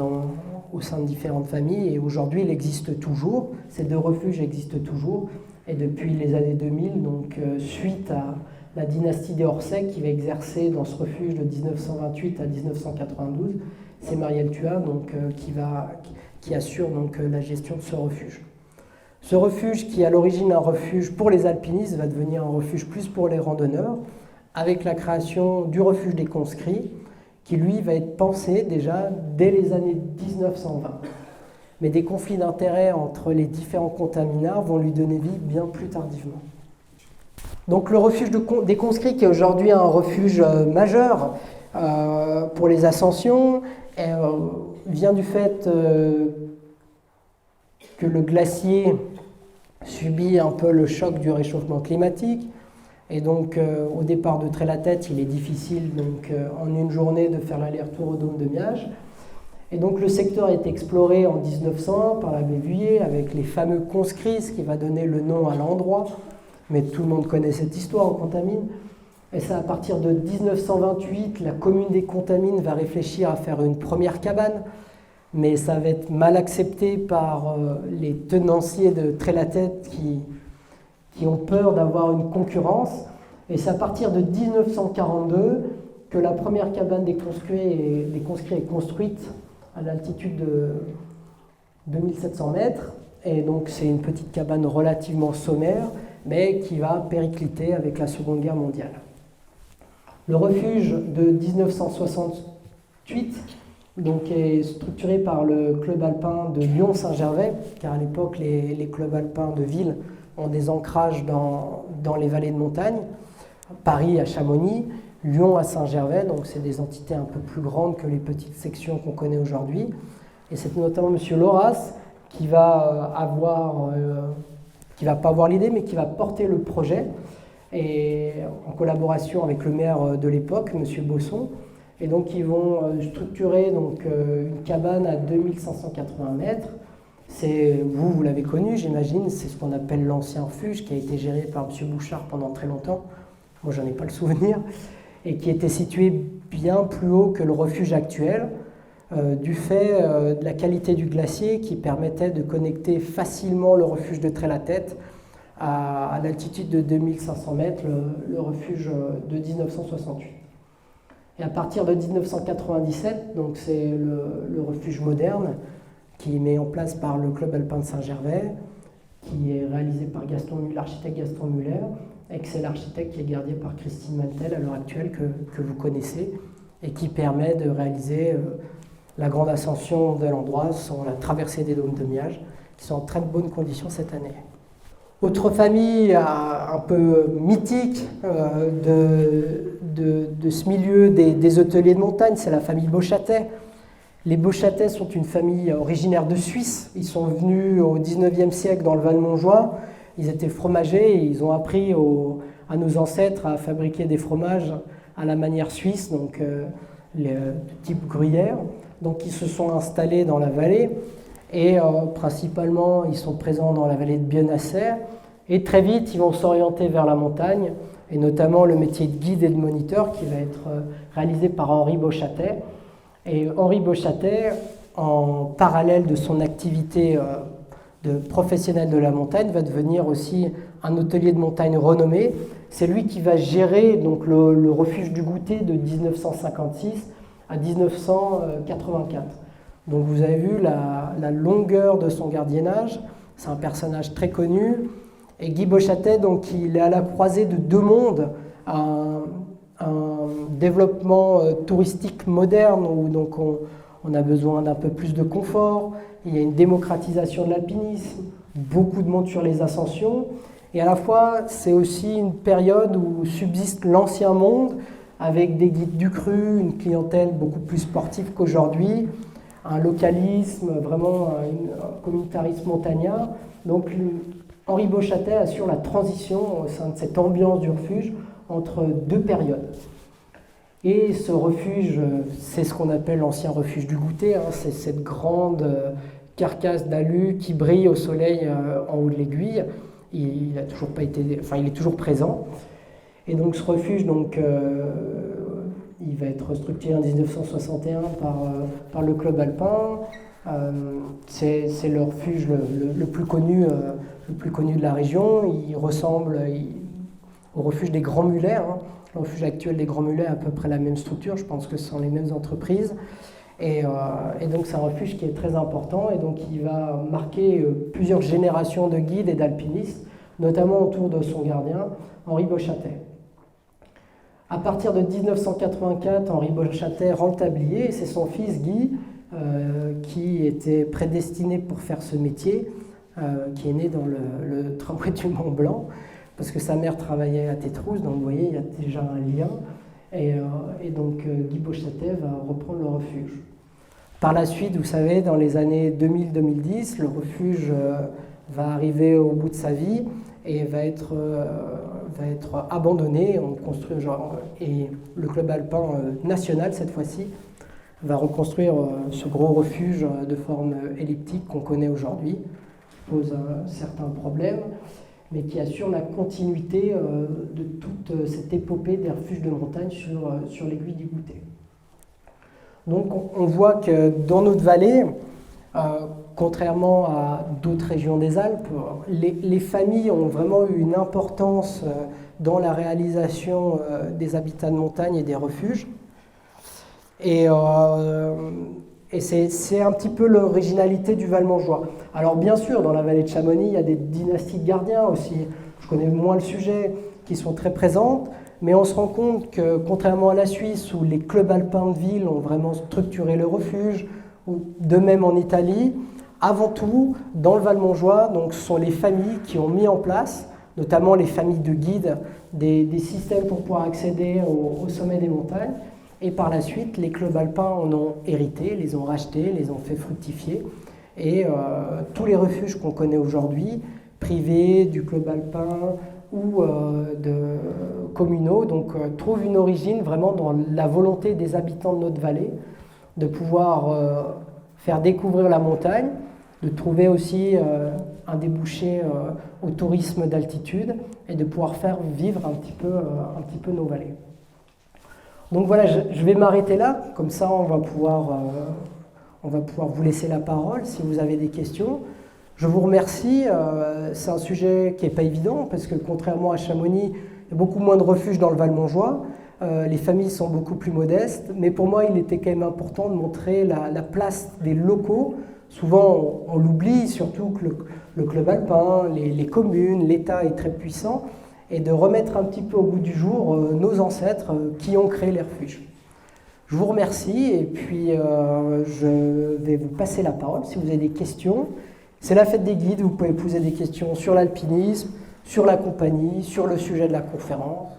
au sein de différentes familles et aujourd'hui il existe toujours. Ces deux refuges existent toujours et depuis les années 2000, donc suite à la dynastie des Orsec qui va exercer dans ce refuge de 1928 à 1992, c'est Marielle Thuat donc, qui assure donc, la gestion de ce refuge. Ce refuge, qui est à l'origine un refuge pour les alpinistes, va devenir un refuge plus pour les randonneurs, avec la création du refuge des conscrits, qui lui va être pensé déjà dès les années 1920. Mais des conflits d'intérêts entre les différents contaminards vont lui donner vie bien plus tardivement. Donc le refuge des conscrits, qui est aujourd'hui un refuge majeur pour les ascensions, vient du fait que le glacier subit un peu le choc du réchauffement climatique. Et donc, au départ de Trait-la-Tête, il est difficile donc, en une journée de faire l'aller-retour au dôme de Miage. Et donc, le secteur est exploré en 1900 par l'abbé Vuillet avec les fameux conscrits, ce qui va donner le nom à l'endroit. Mais tout le monde connaît cette histoire en Contamine. Et c'est à partir de 1928, la commune des Contamines va réfléchir à faire une première cabane. Mais ça va être mal accepté par les tenanciers de Trait-la-Tête qui ont peur d'avoir une concurrence. Et c'est à partir de 1942 que la première cabane des conscrits est construite à l'altitude de 2700 mètres. Et donc c'est une petite cabane relativement sommaire, mais qui va péricliter avec la Seconde Guerre mondiale. Le refuge de 1968 donc, est structuré par le club alpin de Lyon-Saint-Gervais, car à l'époque les clubs alpins de ville ont des ancrages dans les vallées de montagne. Paris à Chamonix, Lyon à Saint-Gervais, donc c'est des entités un peu plus grandes que les petites sections qu'on connaît aujourd'hui. Et c'est notamment M. Loras qui va pas avoir l'idée, mais qui va porter le projet, et en collaboration avec le maire de l'époque, M. Bosson. Et donc ils vont structurer donc, une cabane à 2580 mètres. Vous l'avez connu, j'imagine, c'est ce qu'on appelle l'ancien refuge, qui a été géré par M. Bouchard pendant très longtemps. Moi, j'en ai pas le souvenir. Et qui était situé bien plus haut que le refuge actuel, du fait de la qualité du glacier qui permettait de connecter facilement le refuge de Trait-la-Tête à l'altitude de 2500 mètres, le refuge de 1968. Et à partir de 1997, donc c'est le refuge moderne qui est mis en place par le club alpin de Saint-Gervais, qui est réalisé par l'architecte Gaston Muller, et que c'est l'architecte qui est gardé par Christine Mantel à l'heure actuelle que vous connaissez, et qui permet de réaliser la grande ascension de l'endroit sur la traversée des dômes de Miage, qui sont en très bonnes conditions cette année. Autre famille un peu mythique de ce milieu des hôteliers de montagne, c'est la famille Beauchâtais. Les Beauchâtais sont une famille originaire de Suisse. Ils sont venus au XIXe siècle dans le Val-Montjoie. Ils étaient fromagers et ils ont appris à nos ancêtres à fabriquer des fromages à la manière suisse, donc de type gruyère. Donc ils se sont installés dans la vallée et principalement ils sont présents dans la vallée de Bionasser. Et très vite ils vont s'orienter vers la montagne, et notamment le métier de guide et de moniteur qui va être réalisé par Henri Beauchâtais. Et Henri Beauchâtais, en parallèle de son activité de professionnel de la montagne, va devenir aussi un hôtelier de montagne renommé, c'est lui qui va gérer donc, le refuge du Goûter de 1956 à 1984. Donc vous avez vu la longueur de son gardiennage, c'est un personnage très connu. Et Guy Beauchâtet, donc, il est à la croisée de deux mondes, un développement touristique moderne où donc, on a besoin d'un peu plus de confort, il y a une démocratisation de l'alpinisme, beaucoup de monde sur les ascensions, et à la fois c'est aussi une période où subsiste l'ancien monde avec des guides du cru, une clientèle beaucoup plus sportive qu'aujourd'hui, un localisme, vraiment un communautarisme montagnard. Donc Henri Beauchâtet assure la transition au sein de cette ambiance du refuge entre deux périodes. Et ce refuge, c'est ce qu'on appelle l'ancien refuge du Goûter, hein, c'est cette grande carcasse d'alu qui brille au soleil en haut de l'aiguille. Il a toujours pas été, enfin, il est toujours présent. Et donc ce refuge, donc, il va être structuré en 1961 par le club alpin. C'est le refuge le plus connu de la région. Il ressemble au refuge des Grands Mulets. Hein. Le refuge actuel des Grands Mulets a à peu près la même structure. Je pense que ce sont les mêmes entreprises. Et donc c'est un refuge qui est très important et donc il va marquer plusieurs générations de guides et d'alpinistes, notamment autour de son gardien, Henri Beauchâtet. À partir de 1984, Henri Beauchâtet rend le tablier et c'est son fils Guy qui était prédestiné pour faire ce métier, qui est né dans le tramway du Mont Blanc, parce que sa mère travaillait à Tétrousse, donc vous voyez, il y a déjà un lien. Et donc Guy Beauchâtet va reprendre le refuge. Par la suite, vous savez, dans les années 2000-2010, le refuge va arriver au bout de sa vie et va être abandonné. On construit, et le club alpin national, cette fois-ci, va reconstruire ce gros refuge de forme elliptique qu'on connaît aujourd'hui, qui pose certains problèmes, mais qui assure la continuité de toute cette épopée des refuges de montagne sur l'aiguille du Goûter. Donc on voit que dans notre vallée, contrairement à d'autres régions des Alpes, les familles ont vraiment eu une importance dans la réalisation des habitats de montagne et des refuges. Et c'est un petit peu l'originalité du Valmontjoie. Alors bien sûr, dans la vallée de Chamonix, il y a des dynasties de gardiens aussi. Je connais moins le sujet, qui sont très présentes, mais on se rend compte que contrairement à la Suisse, où les clubs alpins de ville ont vraiment structuré le refuge, ou de même en Italie, avant tout, dans le Valmontjoie, donc ce sont les familles qui ont mis en place, notamment les familles de guides, des systèmes pour pouvoir accéder au sommet des montagnes. Et par la suite, les clubs alpins en ont hérité, les ont rachetés, les ont fait fructifier. Et tous les refuges qu'on connaît aujourd'hui, privés, du club alpin ou communaux, donc trouvent une origine vraiment dans la volonté des habitants de notre vallée de pouvoir faire découvrir la montagne, de trouver aussi un débouché au tourisme d'altitude et de pouvoir faire vivre un petit peu nos vallées. Donc voilà, je vais m'arrêter là, comme ça on va pouvoir vous laisser la parole si vous avez des questions. Je vous remercie, c'est un sujet qui n'est pas évident parce que contrairement à Chamonix, il y a beaucoup moins de refuges dans le Valmontjoie, les familles sont beaucoup plus modestes, mais pour moi il était quand même important de montrer la place des locaux. Souvent on l'oublie, surtout que le club alpin, les communes, l'État est très puissant, et de remettre un petit peu au goût du jour nos ancêtres qui ont créé les refuges. Je vous remercie et puis je vais vous passer la parole si vous avez des questions. C'est la fête des guides, vous pouvez poser des questions sur l'alpinisme, sur la compagnie, sur le sujet de la conférence,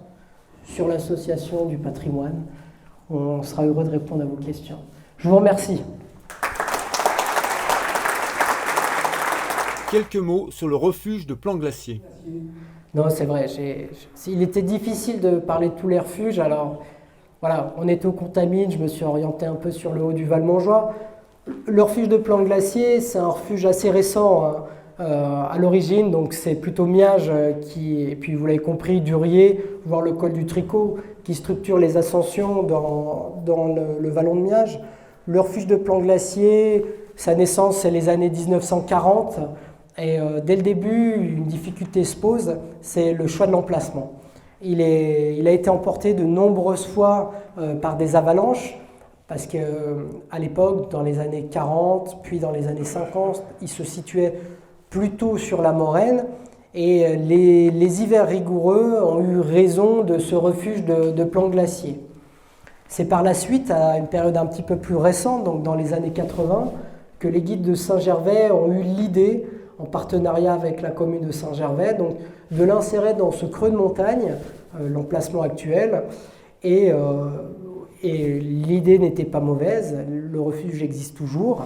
sur l'association du patrimoine. On sera heureux de répondre à vos questions. Je vous remercie. Quelques mots sur le refuge de Plan-Glacier. Non, c'est vrai. Il était difficile de parler de tous les refuges. Alors, voilà, on était au Contamine, je me suis orienté un peu sur le haut du Valmontjoie. Le refuge de Plan-Glacier, c'est un refuge assez récent à l'origine, donc c'est plutôt Miage et puis vous l'avez compris, Durier, voire le col du Tricot, qui structure les ascensions dans le vallon de Miage. Le refuge de Plan-Glacier, sa naissance, c'est les années 1940. Et dès le début, une difficulté se pose, c'est le choix de l'emplacement. Il a été emporté de nombreuses fois par des avalanches, parce qu'à l'époque, dans les années 40, puis dans les années 50, il se situait plutôt sur la moraine, et les hivers rigoureux ont eu raison de ce refuge de plans glaciers. C'est par la suite, à une période un petit peu plus récente, donc dans les années 80, que les guides de Saint-Gervais ont eu l'idée, en partenariat avec la commune de Saint-Gervais, donc de l'insérer dans ce creux de montagne, l'emplacement actuel. Et l'idée n'était pas mauvaise, le refuge existe toujours.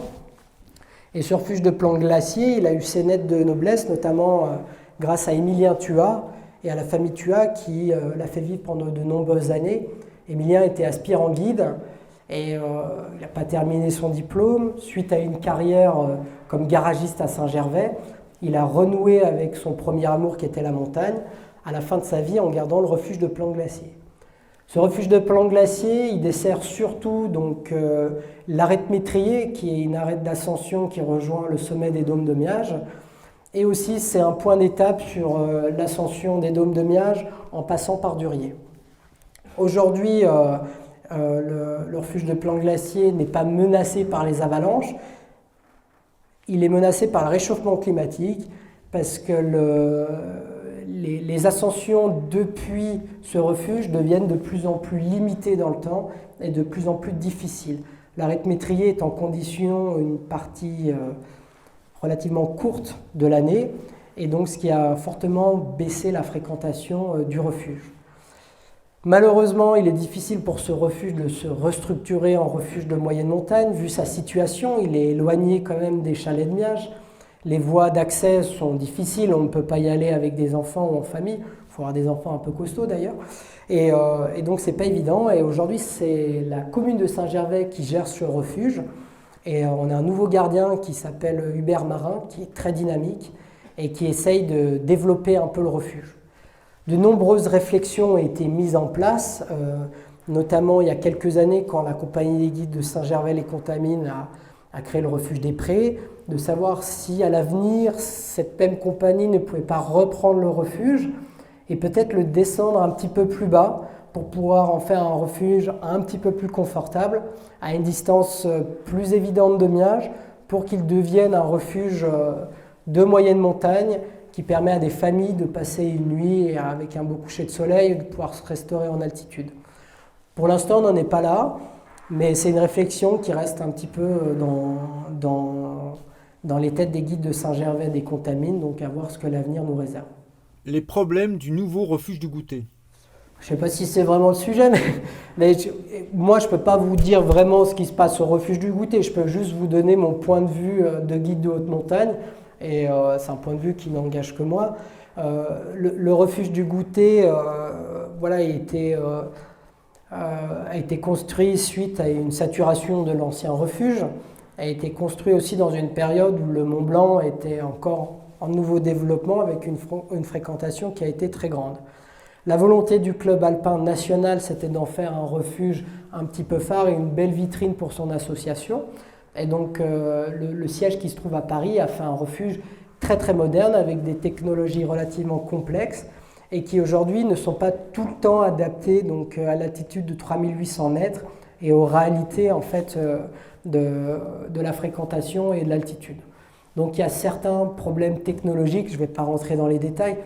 Et ce refuge de plans glaciers, il a eu ses lettres de noblesse, notamment grâce à Émilien Thuat et à la famille Thuat qui l'a fait vivre pendant de nombreuses années. Émilien était aspirant guide et il n'a pas terminé son diplôme. Suite à une carrière comme garagiste à Saint-Gervais, il a renoué avec son premier amour qui était la montagne à la fin de sa vie en gardant le refuge de plans glaciers. Ce refuge de plans glaciers, il dessert surtout donc, l'arête Métrier, qui est une arête d'ascension qui rejoint le sommet des Dômes de Miage. Et aussi, c'est un point d'étape sur l'ascension des Dômes de Miage en passant par Durier. Aujourd'hui, le refuge de plans glaciers n'est pas menacé par les avalanches. Il est menacé par le réchauffement climatique parce que les ascensions depuis ce refuge deviennent de plus en plus limitées dans le temps et de plus en plus difficiles. L'arête Métrier est en condition une partie relativement courte de l'année et donc ce qui a fortement baissé la fréquentation du refuge. Malheureusement, il est difficile pour ce refuge de se restructurer en refuge de moyenne montagne. Vu sa situation, il est éloigné quand même des chalets de Miage. Les voies d'accès sont difficiles, on ne peut pas y aller avec des enfants ou en famille. Il faut avoir des enfants un peu costauds d'ailleurs. Et donc c'est pas évident. Et aujourd'hui, c'est la commune de Saint-Gervais qui gère ce refuge. Et on a un nouveau gardien qui s'appelle Hubert Marin, qui est très dynamique et qui essaye de développer un peu le refuge. De nombreuses réflexions ont été mises en place, notamment il y a quelques années quand la compagnie des guides de Saint-Gervais-les-Contamines a créé le refuge des Prés, de savoir si à l'avenir cette même compagnie ne pouvait pas reprendre le refuge et peut-être le descendre un petit peu plus bas pour pouvoir en faire un refuge un petit peu plus confortable, à une distance plus évidente de Miage, pour qu'il devienne un refuge de moyenne montagne qui permet à des familles de passer une nuit avec un beau coucher de soleil et de pouvoir se restaurer en altitude. Pour l'instant, on n'en est pas là, mais c'est une réflexion qui reste un petit peu dans les têtes des guides de Saint-Gervais des Contamines, donc à voir ce que l'avenir nous réserve. Les problèmes du nouveau refuge du Goûter. Je ne sais pas si c'est vraiment le sujet, mais moi je ne peux pas vous dire vraiment ce qui se passe au refuge du Goûter, je peux juste vous donner mon point de vue de guide de haute montagne. Et c'est un point de vue qui n'engage que moi. Le refuge du Goûter voilà, a été construit suite à une saturation de l'ancien refuge, a été construit aussi dans une période où le Mont Blanc était encore en nouveau développement avec une fréquentation qui a été très grande. La volonté du club alpin national, c'était d'en faire un refuge un petit peu phare et une belle vitrine pour son association. Et donc le siège qui se trouve à Paris a fait un refuge très très moderne avec des technologies relativement complexes et qui aujourd'hui ne sont pas tout le temps adaptées donc, à l'altitude de 3800 mètres et aux réalités en fait, de la fréquentation et de l'altitude. Donc il y a certains problèmes technologiques, je ne vais pas rentrer dans les détails,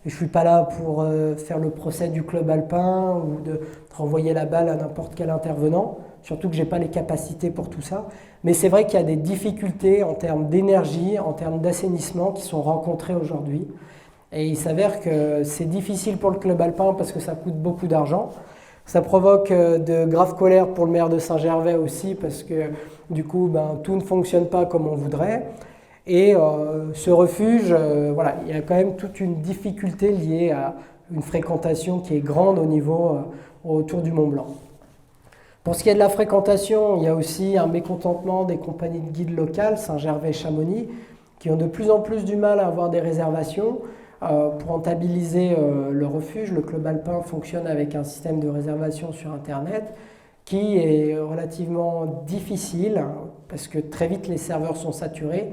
je ne suis pas là pour faire le procès du club alpin ou de renvoyer la balle à n'importe quel intervenant. Surtout que je n'ai pas les capacités pour tout ça. Mais c'est vrai qu'il y a des difficultés en termes d'énergie, en termes d'assainissement qui sont rencontrées aujourd'hui. Et il s'avère que c'est difficile pour le club alpin parce que ça coûte beaucoup d'argent. Ça provoque de graves colères pour le maire de Saint-Gervais aussi parce que du coup, tout ne fonctionne pas comme on voudrait. Et ce refuge, voilà, il y a quand même toute une difficulté liée à une fréquentation qui est grande au niveau autour du Mont Blanc. Pour ce qui est de la fréquentation, il y a aussi un mécontentement des compagnies de guides locales, Saint-Gervais et Chamonix, qui ont de plus en plus du mal à avoir des réservations. Pour rentabiliser le refuge, le club alpin fonctionne avec un système de réservation sur Internet qui est relativement difficile parce que très vite les serveurs sont saturés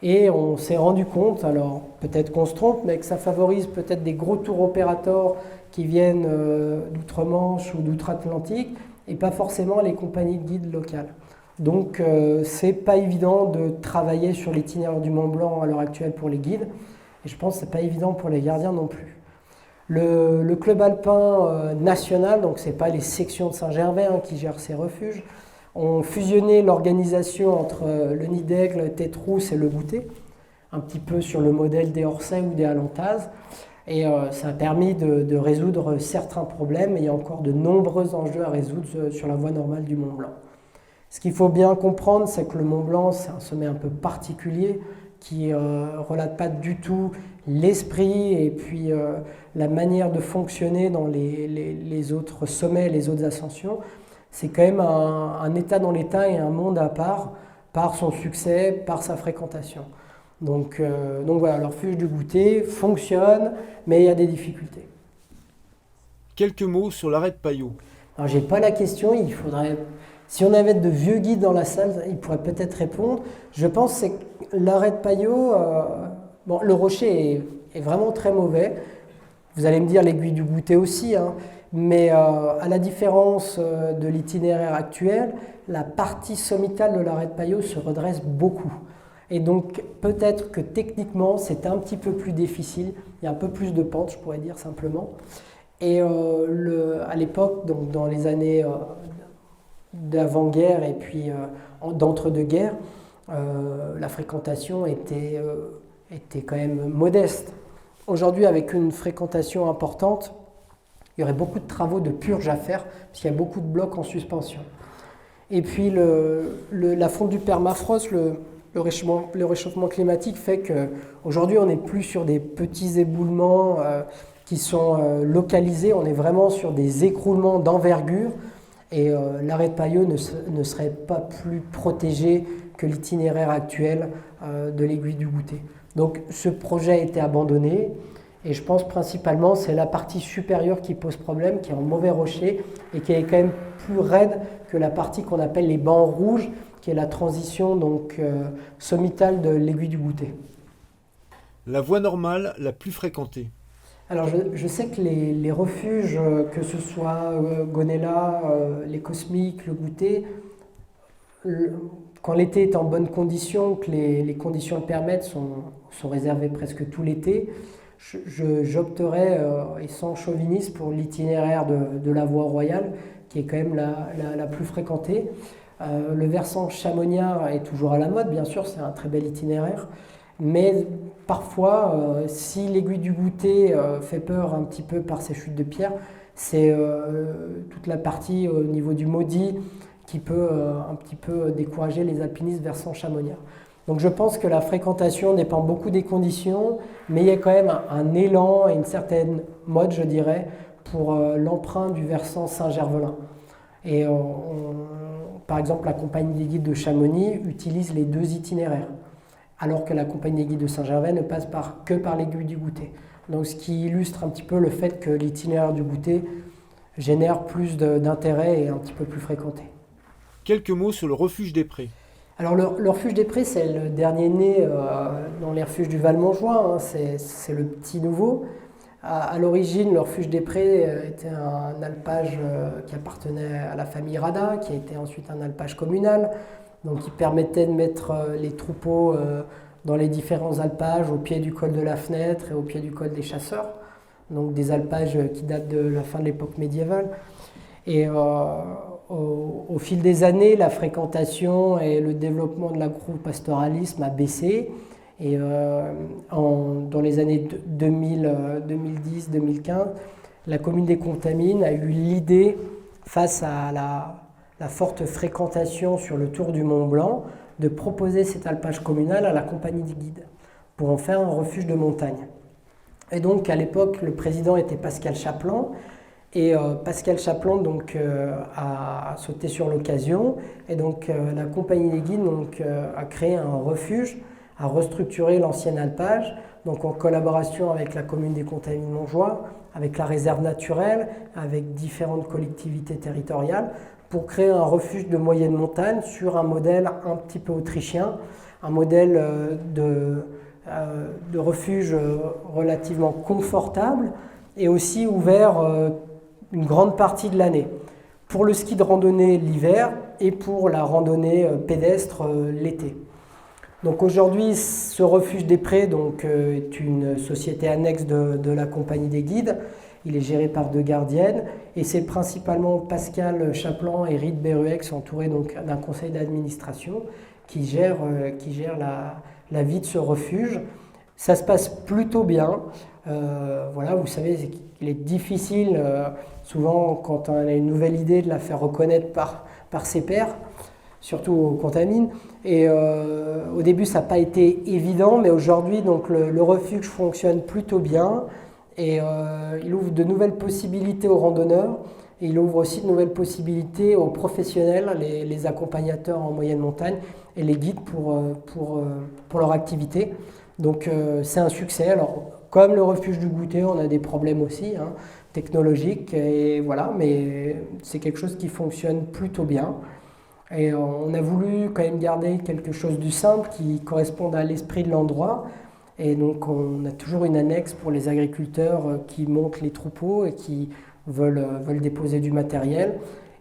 Et on s'est rendu compte, alors peut-être qu'on se trompe, mais que ça favorise peut-être des gros tours opérateurs qui viennent d'outre-Manche ou d'outre-Atlantique et pas forcément les compagnies de guides locales. Donc c'est pas évident de travailler sur l'itinéraire du Mont Blanc à l'heure actuelle pour les guides et je pense que c'est pas évident pour les gardiens non plus. Le club alpin national, donc c'est pas les sections de Saint-Gervais qui gèrent ces refuges, ont fusionné l'organisation entre le Nid d'Aigle, Tétrousse et le Goutet, un petit peu sur le modèle des Orsay ou des Alantaz. Et ça a permis de résoudre certains problèmes et il y a encore de nombreux enjeux à résoudre sur la voie normale du Mont Blanc. Ce qu'il faut bien comprendre, c'est que le Mont Blanc, c'est un sommet un peu particulier qui ne relate pas du tout l'esprit et puis la manière de fonctionner dans les autres sommets, les autres ascensions. C'est quand même un état dans l'état et un monde à part, par son succès, par sa fréquentation. Donc voilà, le refuge du Goutet fonctionne, mais il y a des difficultés. Quelques mots sur l'arrêt de Paillot. Alors j'ai pas la question, il faudrait... Si on avait de vieux guides dans la salle, ils pourraient peut-être répondre. Je pense que c'est l'arrêt de Paillot... bon, le rocher est vraiment très mauvais. Vous allez me dire l'aiguille du Goutet aussi, mais à la différence de l'itinéraire actuel, la partie sommitale de l'arrêt de Paillot se redresse beaucoup. Et donc peut-être que techniquement c'est un petit peu plus difficile, il y a un peu plus de pente, je pourrais dire simplement. Et à l'époque, donc dans les années d'avant-guerre et puis d'entre-deux-guerres, la fréquentation était quand même modeste. Aujourd'hui, avec une fréquentation importante, il y aurait beaucoup de travaux de purge à faire, parce qu'il y a beaucoup de blocs en suspension. Et puis la fonte du permafrost, le réchauffement climatique fait qu'aujourd'hui, on n'est plus sur des petits éboulements qui sont localisés, on est vraiment sur des écroulements d'envergure. Et l'arrêt de Paillot ne serait pas plus protégé que l'itinéraire actuel de l'aiguille du Goutet. Donc ce projet a été abandonné et je pense principalement c'est la partie supérieure qui pose problème, qui est en mauvais rocher et qui est quand même plus raide que la partie qu'on appelle les bancs rouges, qui est la transition donc sommitale de l'aiguille du Goutet. La voie normale la plus fréquentée. Alors je sais que les refuges, que ce soit Gonella, les Cosmiques, le Goutet, quand l'été est en bonne condition, que les conditions le permettent, sont réservés presque tout l'été, j'opterais, et sans chauvinisme, pour l'itinéraire de la voie royale, qui est quand même la plus fréquentée. Le versant Chamoniard est toujours à la mode, bien sûr, c'est un très bel itinéraire. Mais parfois, si l'aiguille du Goutet fait peur un petit peu par ses chutes de pierre, c'est toute la partie au niveau du Maudit qui peut un petit peu décourager les alpinistes versant Chamoniard. Donc je pense que la fréquentation dépend beaucoup des conditions, mais il y a quand même un élan et une certaine mode, je dirais, pour l'emprunt du versant Saint-Gervelin. Et par exemple, la compagnie des guides de Chamonix utilise les deux itinéraires, alors que la compagnie des guides de Saint-Gervais ne passe que par l'aiguille du Goutet. Donc ce qui illustre un petit peu le fait que l'itinéraire du Goutet génère plus d'intérêt et est un petit peu plus fréquenté. Quelques mots sur le refuge des Prés. Alors le refuge des Prés, c'est le dernier né dans les refuges du Val-Montjoie, c'est le petit nouveau. À l'origine, le refuge des Prés était un alpage qui appartenait à la famille Rada, qui a été ensuite un alpage communal, donc qui permettait de mettre les troupeaux dans les différents alpages au pied du col de la Fenêtre et au pied du col des Chasseurs, donc des alpages qui datent de la fin de l'époque médiévale. Et au fil des années, la fréquentation et le développement de l'agropastoralisme a baissé. Et dans les années 2010-2015, la commune des Contamines a eu l'idée, face à la forte fréquentation sur le tour du Mont Blanc, de proposer cet alpage communal à la compagnie des guides pour en faire un refuge de montagne. Et donc à l'époque, le président était Pascal Chaplan. Et Pascal Chaplan donc, a sauté sur l'occasion. Et donc la compagnie des guides donc, a créé un refuge, a restructuré l'ancien alpage, donc en collaboration avec la commune des Contamines-Montjoie, avec la réserve naturelle, avec différentes collectivités territoriales, pour créer un refuge de moyenne montagne sur un modèle un petit peu autrichien, un modèle de refuge relativement confortable et aussi ouvert une grande partie de l'année. Pour le ski de randonnée l'hiver et pour la randonnée pédestre l'été. Donc aujourd'hui, ce refuge des Prés est une société annexe de la Compagnie des Guides. Il est géré par 2 gardiennes et c'est principalement Pascal Chaplan et Rite Berruex, entourés d'un conseil d'administration, qui gère la vie de ce refuge. Ça se passe plutôt bien. Voilà, vous savez qu'il est difficile, souvent quand on a une nouvelle idée, de la faire reconnaître par ses pairs, surtout aux contamines. Et au début, ça n'a pas été évident, mais aujourd'hui, donc, le refuge fonctionne plutôt bien. Et il ouvre de nouvelles possibilités aux randonneurs. Et il ouvre aussi de nouvelles possibilités aux professionnels, les accompagnateurs en moyenne montagne et les guides pour leur activité. Donc c'est un succès. Alors, comme le refuge du Goûter, on a des problèmes aussi technologiques. Et voilà, mais c'est quelque chose qui fonctionne plutôt bien. Et on a voulu quand même garder quelque chose de simple qui corresponde à l'esprit de l'endroit. Et donc on a toujours une annexe pour les agriculteurs qui montent les troupeaux et qui veulent déposer du matériel.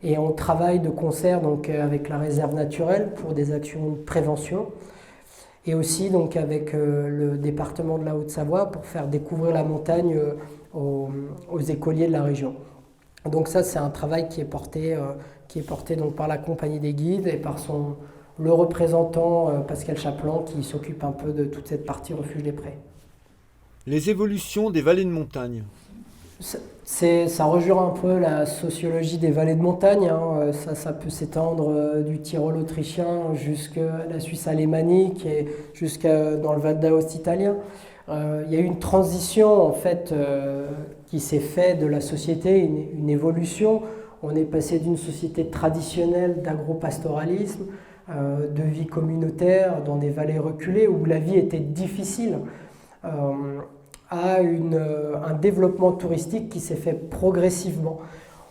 Et on travaille de concert avec la réserve naturelle pour des actions de prévention. Et aussi avec le département de la Haute-Savoie pour faire découvrir la montagne aux écoliers de la région. Donc ça, c'est un travail qui est porté par la Compagnie des Guides et par le représentant Pascal Chaplan qui s'occupe un peu de toute cette partie refuge des Prés. Les évolutions des vallées de montagne. Ça rejoint un peu la sociologie des vallées de montagne. Ça peut s'étendre du Tyrol autrichien jusqu'à la Suisse alémanique et jusqu'à dans le Val d'Aoste italien. Il y a eu une transition en fait qui s'est faite de la société, une évolution. On est passé d'une société traditionnelle d'agropastoralisme, de vie communautaire dans des vallées reculées où la vie était difficile, à un développement touristique qui s'est fait progressivement,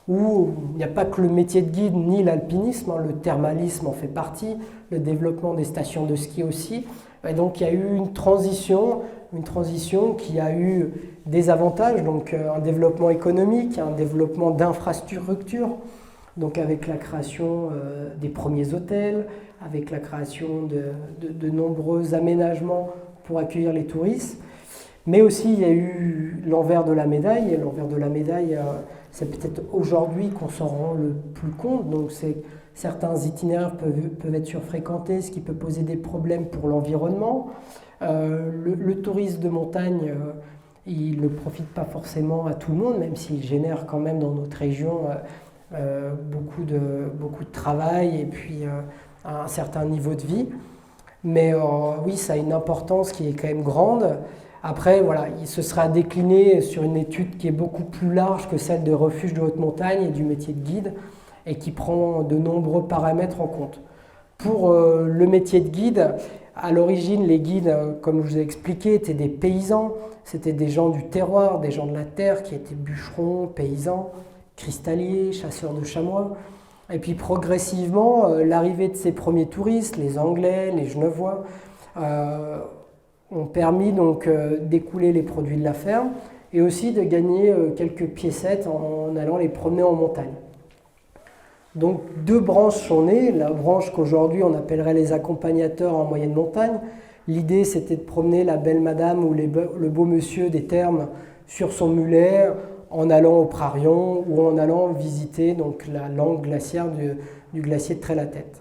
où il n'y a pas que le métier de guide ni l'alpinisme, le thermalisme en fait partie, le développement des stations de ski aussi. Et donc il y a eu une transition qui a eu des avantages, donc un développement économique, un développement d'infrastructures, donc avec la création des premiers hôtels, avec la création de nombreux aménagements pour accueillir les touristes. Mais aussi, il y a eu l'envers de la médaille. Et l'envers de la médaille, c'est peut-être aujourd'hui qu'on s'en rend le plus compte. Donc, certains itinéraires peuvent être surfréquentés, ce qui peut poser des problèmes pour l'environnement. Le tourisme de montagne, il ne profite pas forcément à tout le monde, même s'il génère quand même dans notre région beaucoup de travail et puis un certain niveau de vie. Mais oui, ça a une importance qui est quand même grande. Après, voilà, il se sera décliné sur une étude qui est beaucoup plus large que celle de refuge de haute montagne et du métier de guide et qui prend de nombreux paramètres en compte. Pour le métier de guide, à l'origine, les guides, comme je vous ai expliqué, étaient des paysans. C'était des gens du terroir, des gens de la terre qui étaient bûcherons, paysans, cristalliers, chasseurs de chamois. Et puis progressivement, l'arrivée de ces premiers touristes, les Anglais, les Genevois, ont permis donc d'écouler les produits de la ferme et aussi de gagner quelques piécettes en allant les promener en montagne. Donc 2 branches sont nées, la branche qu'aujourd'hui on appellerait les accompagnateurs en moyenne montagne. L'idée c'était de promener la belle madame ou le beau monsieur des thermes sur son mulet en allant au Prarion ou en allant visiter donc, la langue glaciaire du glacier de Trait-la-Tête.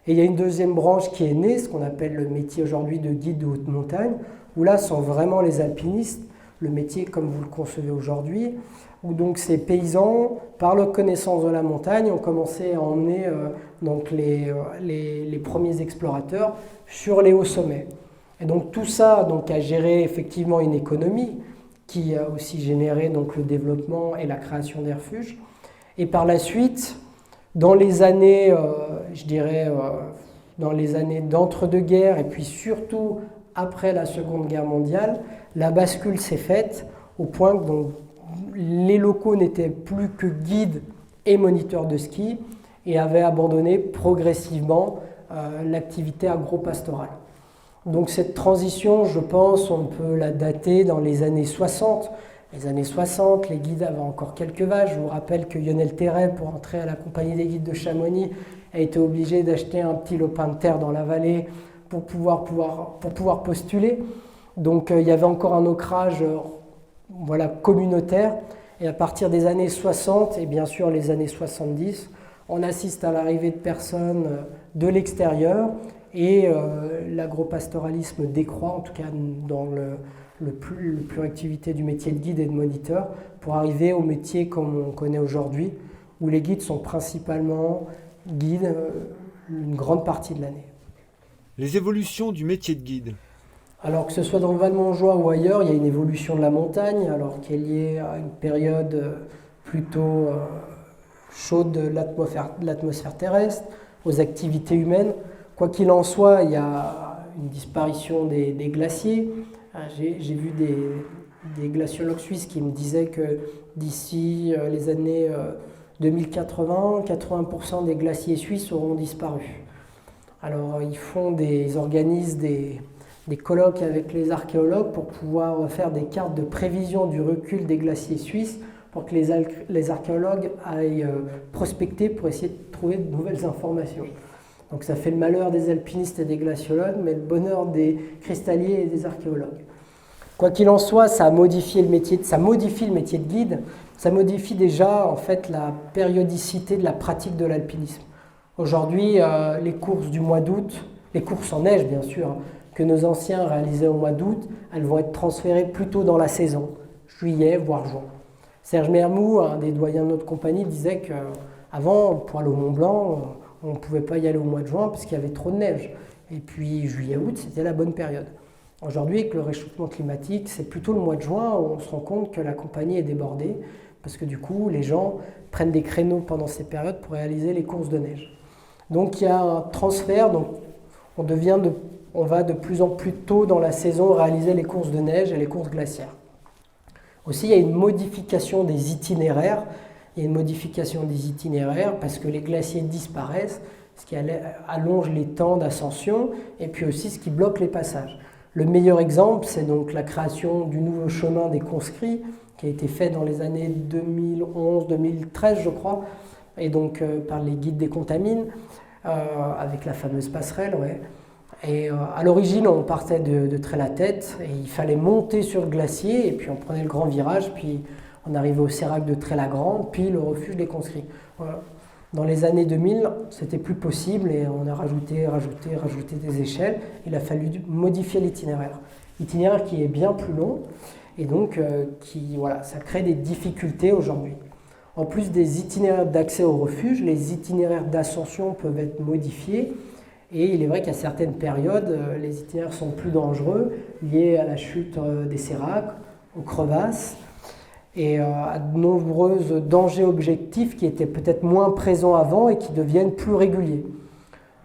Et il y a une deuxième branche qui est née, ce qu'on appelle le métier aujourd'hui de guide de haute montagne, où là sont vraiment les alpinistes, le métier comme vous le concevez aujourd'hui, où donc ces paysans, par leur connaissance de la montagne, ont commencé à emmener donc les premiers explorateurs sur les hauts sommets. Et donc tout ça donc, a géré effectivement une économie qui a aussi généré donc, le développement et la création des refuges. Et par la suite, dans les années, dans les années d'entre-deux-guerres et puis surtout après la Seconde Guerre mondiale, la bascule s'est faite au point que donc, les locaux n'étaient plus que guides et moniteurs de ski, et avait abandonné progressivement l'activité agro-pastorale. Donc cette transition, je pense, on peut la dater dans les années 60. Les années 60, les guides avaient encore quelques vaches. Je vous rappelle que Lionel Terray, pour entrer à la compagnie des guides de Chamonix, a été obligé d'acheter un petit lopin de terre dans la vallée pour pouvoir postuler. Donc il y avait encore un ancrage communautaire. Et à partir des années 60 et bien sûr les années 70, on assiste à l'arrivée de personnes de l'extérieur et l'agropastoralisme décroît, en tout cas dans le plus activité du métier de guide et de moniteur, pour arriver au métier comme on connaît aujourd'hui, où les guides sont principalement guides une grande partie de l'année. Les évolutions du métier de guide. Alors que ce soit dans le Val-Montjoie ou ailleurs, il y a une évolution de la montagne, alors qu'elle est liée à une période plutôt chaude de l'atmosphère terrestre, aux activités humaines. Quoi qu'il en soit, il y a une disparition des glaciers. J'ai vu des glaciologues suisses qui me disaient que d'ici les années 2080, 80% des glaciers suisses auront disparu. Alors ils organisent des colloques avec les archéologues pour pouvoir faire des cartes de prévision du recul des glaciers suisses pour que les archéologues aillent prospecter pour essayer de trouver de nouvelles informations. Donc ça fait le malheur des alpinistes et des glaciologues, mais le bonheur des cristalliers et des archéologues. Quoi qu'il en soit, ça modifie le métier de guide, ça modifie déjà en fait la périodicité de la pratique de l'alpinisme. Aujourd'hui, les courses du mois d'août, les courses en neige bien sûr, que nos anciens réalisaient au mois d'août, elles vont être transférées plutôt dans la saison, juillet voire juin. Serge Mermoux, un des doyens de notre compagnie, disait qu'avant, pour aller au Mont Blanc, on ne pouvait pas y aller au mois de juin parce qu'il y avait trop de neige. Et puis juillet-août, c'était la bonne période. Aujourd'hui, avec le réchauffement climatique, c'est plutôt le mois de juin où on se rend compte que la compagnie est débordée parce que du coup, les gens prennent des créneaux pendant ces périodes pour réaliser les courses de neige. Donc il y a un transfert, donc on va de plus en plus tôt dans la saison réaliser les courses de neige et les courses glaciaires. Aussi, il y a une modification des itinéraires. Parce que les glaciers disparaissent, ce qui allonge les temps d'ascension et puis aussi ce qui bloque les passages. Le meilleur exemple, c'est donc la création du nouveau chemin des conscrits qui a été fait dans les années 2011-2013, je crois, et donc par les guides des Contamines, avec la fameuse passerelle. Ouais. Et à l'origine, on partait de Trait-la-Tête et il fallait monter sur le glacier et puis on prenait le grand virage, puis on arrivait au sérac de Trait-la-Grande, puis le refuge des conscrits. Voilà. Dans les années 2000, c'était plus possible et on a rajouté des échelles. Il a fallu modifier l'itinéraire. L'itinéraire qui est bien plus long et donc ça crée des difficultés aujourd'hui. En plus des itinéraires d'accès au refuge, les itinéraires d'ascension peuvent être modifiés. Et il est vrai qu'à certaines périodes, les itinéraires sont plus dangereux, liés à la chute des séracs, aux crevasses, et à de nombreux dangers objectifs qui étaient peut-être moins présents avant et qui deviennent plus réguliers.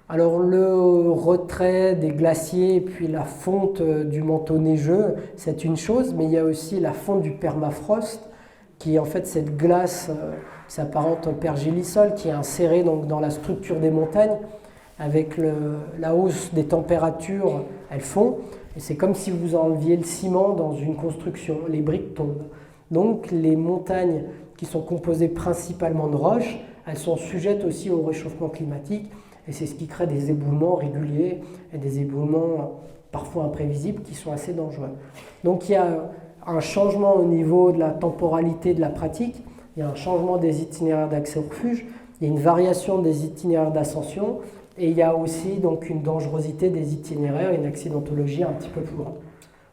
Alors le retrait des glaciers et puis la fonte du manteau neigeux, c'est une chose, mais il y a aussi la fonte du permafrost, qui est en fait cette glace qui s'apparente au pergélisol, qui est insérée donc dans la structure des montagnes. Avec la hausse des températures, elles fond, et c'est comme si vous enleviez le ciment dans une construction, les briques tombent. Donc les montagnes qui sont composées principalement de roches, elles sont sujettes aussi au réchauffement climatique, et c'est ce qui crée des éboulements réguliers et des éboulements parfois imprévisibles qui sont assez dangereux. Donc il y a un changement au niveau de la temporalité de la pratique, il y a un changement des itinéraires d'accès au refuge, il y a une variation des itinéraires d'ascension, et il y a aussi donc une dangerosité des itinéraires et une accidentologie un petit peu plus grande.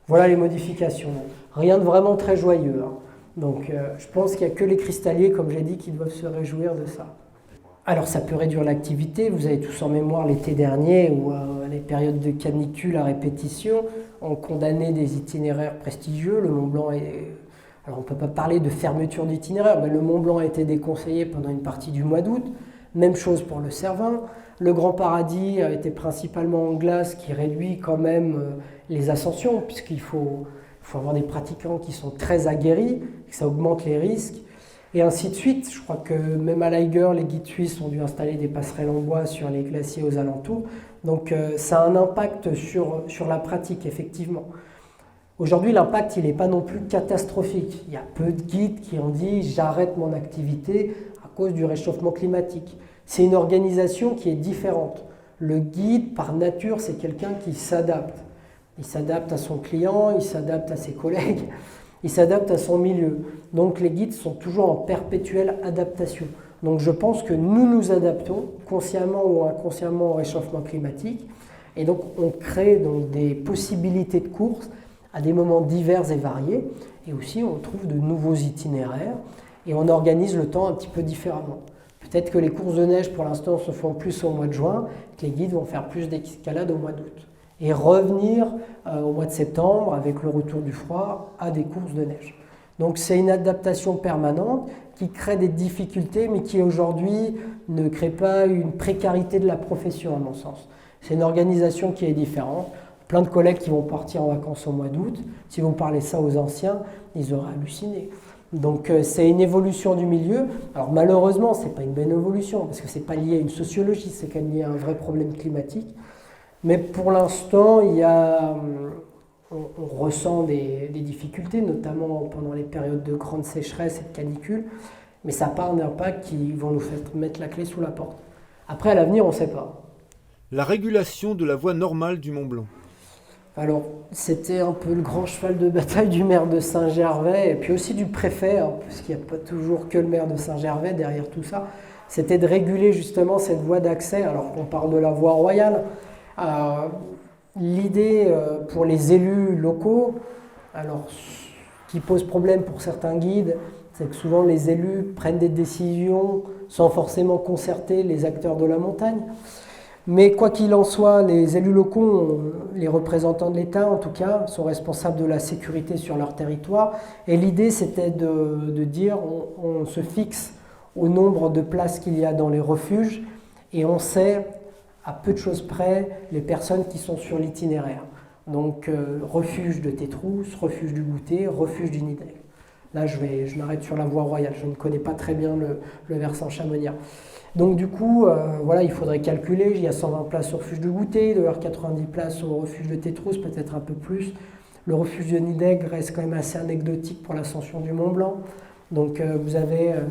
Voilà les modifications. Rien de vraiment très joyeux. Hein. Donc je pense qu'il n'y a que les cristalliers, comme j'ai dit, qui doivent se réjouir de ça. Alors ça peut réduire l'activité. Vous avez tous en mémoire l'été dernier où les périodes de canicule à répétition ont condamné des itinéraires prestigieux. Le Mont Blanc Alors on ne peut pas parler de fermeture d'itinéraire, mais le Mont Blanc a été déconseillé pendant une partie du mois d'août. Même chose pour le Cervin. Le Grand Paradis a été principalement en glace, qui réduit quand même les ascensions, puisqu'il faut avoir des pratiquants qui sont très aguerris, que ça augmente les risques. et ainsi de suite. Je crois que même à l'Eiger, les guides suisses ont dû installer des passerelles en bois sur les glaciers aux alentours. Donc ça a un impact sur la pratique, effectivement. Aujourd'hui, l'impact, il n'est pas non plus catastrophique. Il y a peu de guides qui ont dit « j'arrête mon activité à cause du réchauffement climatique ». C'est une organisation qui est différente. Le guide, par nature, c'est quelqu'un qui s'adapte. Il s'adapte à son client, il s'adapte à ses collègues, il s'adapte à son milieu. Donc les guides sont toujours en perpétuelle adaptation. Donc je pense que nous nous adaptons, consciemment ou inconsciemment, au réchauffement climatique. Et donc on crée donc des possibilités de course à des moments divers et variés. Et aussi on trouve de nouveaux itinéraires et on organise le temps un petit peu différemment. Peut-être que les courses de neige pour l'instant se font plus au mois de juin, que les guides vont faire plus d'escalade au mois d'août. Et revenir au mois de septembre, avec le retour du froid, à des courses de neige. Donc c'est une adaptation permanente qui crée des difficultés, mais qui aujourd'hui ne crée pas une précarité de la profession, à mon sens. C'est une organisation qui est différente. Plein de collègues qui vont partir en vacances au mois d'août, si vous parlez ça aux anciens, ils auraient halluciné. Donc c'est une évolution du milieu. Alors malheureusement, ce n'est pas une bonne évolution, parce que ce n'est pas lié à une sociologie, c'est quand même lié à un vrai problème climatique. Mais pour l'instant, on ressent des difficultés, notamment pendant les périodes de grande sécheresse et de canicule, mais ça n'a pas un impact qui vont nous faire mettre la clé sous la porte. Après, à l'avenir, on ne sait pas. La régulation de la voie normale du Mont Blanc. Alors, c'était un peu le grand cheval de bataille du maire de Saint-Gervais, et puis aussi du préfet, hein, parce qu'il n'y a pas toujours que le maire de Saint-Gervais derrière tout ça. C'était de réguler justement cette voie d'accès, alors qu'on parle de la voie royale. L'idée pour les élus locaux, alors qui pose problème pour certains guides, c'est que souvent les élus prennent des décisions sans forcément concerter les acteurs de la montagne. Mais quoi qu'il en soit, les élus locaux, les représentants de l'État en tout cas, sont responsables de la sécurité sur leur territoire. Et l'idée c'était de dire on se fixe au nombre de places qu'il y a dans les refuges et on sait à peu de choses près les personnes qui sont sur l'itinéraire. Donc refuge de Tétrousse, refuge du Goûter, refuge du Nidec. Là je m'arrête sur la voie royale, je ne connais pas très bien le versant chamoniard. Donc du coup, voilà, il faudrait calculer, il y a 120 places au refuge du Goûter, il doit y avoir 90 places au refuge de Tétrousse, peut-être un peu plus. Le refuge de Nidec reste quand même assez anecdotique pour l'ascension du Mont Blanc. Donc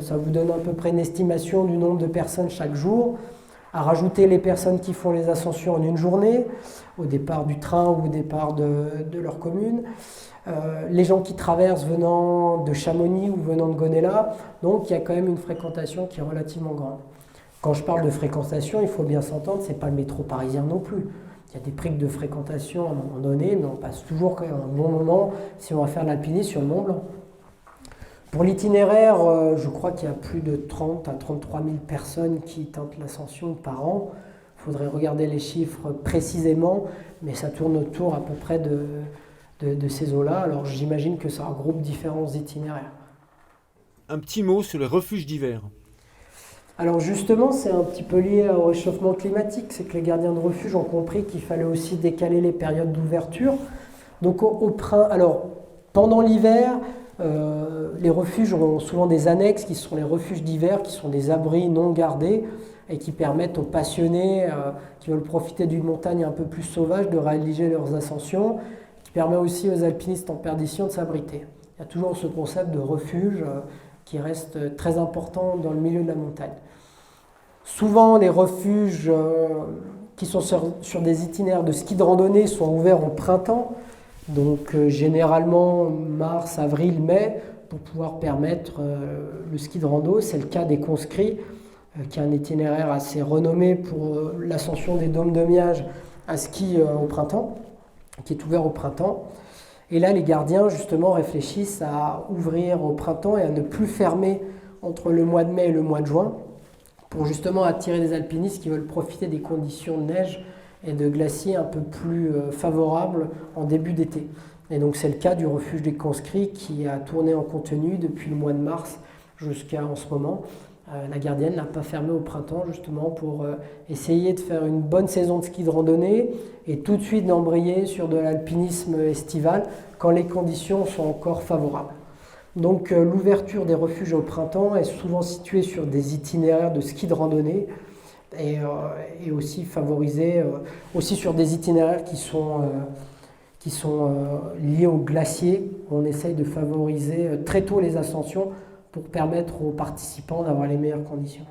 ça vous donne à peu près une estimation du nombre de personnes chaque jour. À rajouter les personnes qui font les ascensions en une journée, au départ du train ou au départ de leur commune, les gens qui traversent venant de Chamonix ou venant de Gonella, donc il y a quand même une fréquentation qui est relativement grande. Quand je parle de fréquentation, il faut bien s'entendre, ce n'est pas le métro parisien non plus. Il y a des pics de fréquentation à un moment donné, mais on passe toujours quand même un bon moment si on va faire l'alpinisme sur le Mont Blanc. Pour l'itinéraire, je crois qu'il y a plus de 30 à 33 000 personnes qui tentent l'ascension par an. Il faudrait regarder les chiffres précisément, mais ça tourne autour à peu près de ces eaux-là. Alors j'imagine que ça regroupe différents itinéraires. Un petit mot sur les refuges d'hiver. Alors justement, c'est un petit peu lié au réchauffement climatique. C'est que les gardiens de refuge ont compris qu'il fallait aussi décaler les périodes d'ouverture. Donc pendant l'hiver, les refuges ont souvent des annexes qui sont les refuges d'hiver, qui sont des abris non gardés et qui permettent aux passionnés qui veulent profiter d'une montagne un peu plus sauvage de réaliser leurs ascensions, qui permet aussi aux alpinistes en perdition de s'abriter. Il y a toujours ce concept de refuge qui reste très important dans le milieu de la montagne. Souvent, les refuges qui sont sur des itinéraires de ski de randonnée sont ouverts en printemps, donc généralement mars, avril, mai, pour pouvoir permettre le ski de rando. C'est le cas des conscrits, qui est un itinéraire assez renommé pour l'ascension des dômes de Miage à ski au printemps, qui est ouvert au printemps. Et là, les gardiens, justement, réfléchissent à ouvrir au printemps et à ne plus fermer entre le mois de mai et le mois de juin, pour justement attirer des alpinistes qui veulent profiter des conditions de neige et de glaciers un peu plus favorables en début d'été. Et donc c'est le cas du refuge des conscrits qui a tourné en continu depuis le mois de mars jusqu'à en ce moment. La gardienne n'a pas fermé au printemps justement pour essayer de faire une bonne saison de ski de randonnée et tout de suite d'embrayer sur de l'alpinisme estival quand les conditions sont encore favorables. Donc l'ouverture des refuges au printemps est souvent située sur des itinéraires de ski de randonnée et aussi favorisée aussi sur des itinéraires qui sont liés aux glaciers. On essaye de favoriser très tôt les ascensions pour permettre aux participants d'avoir les meilleures conditions.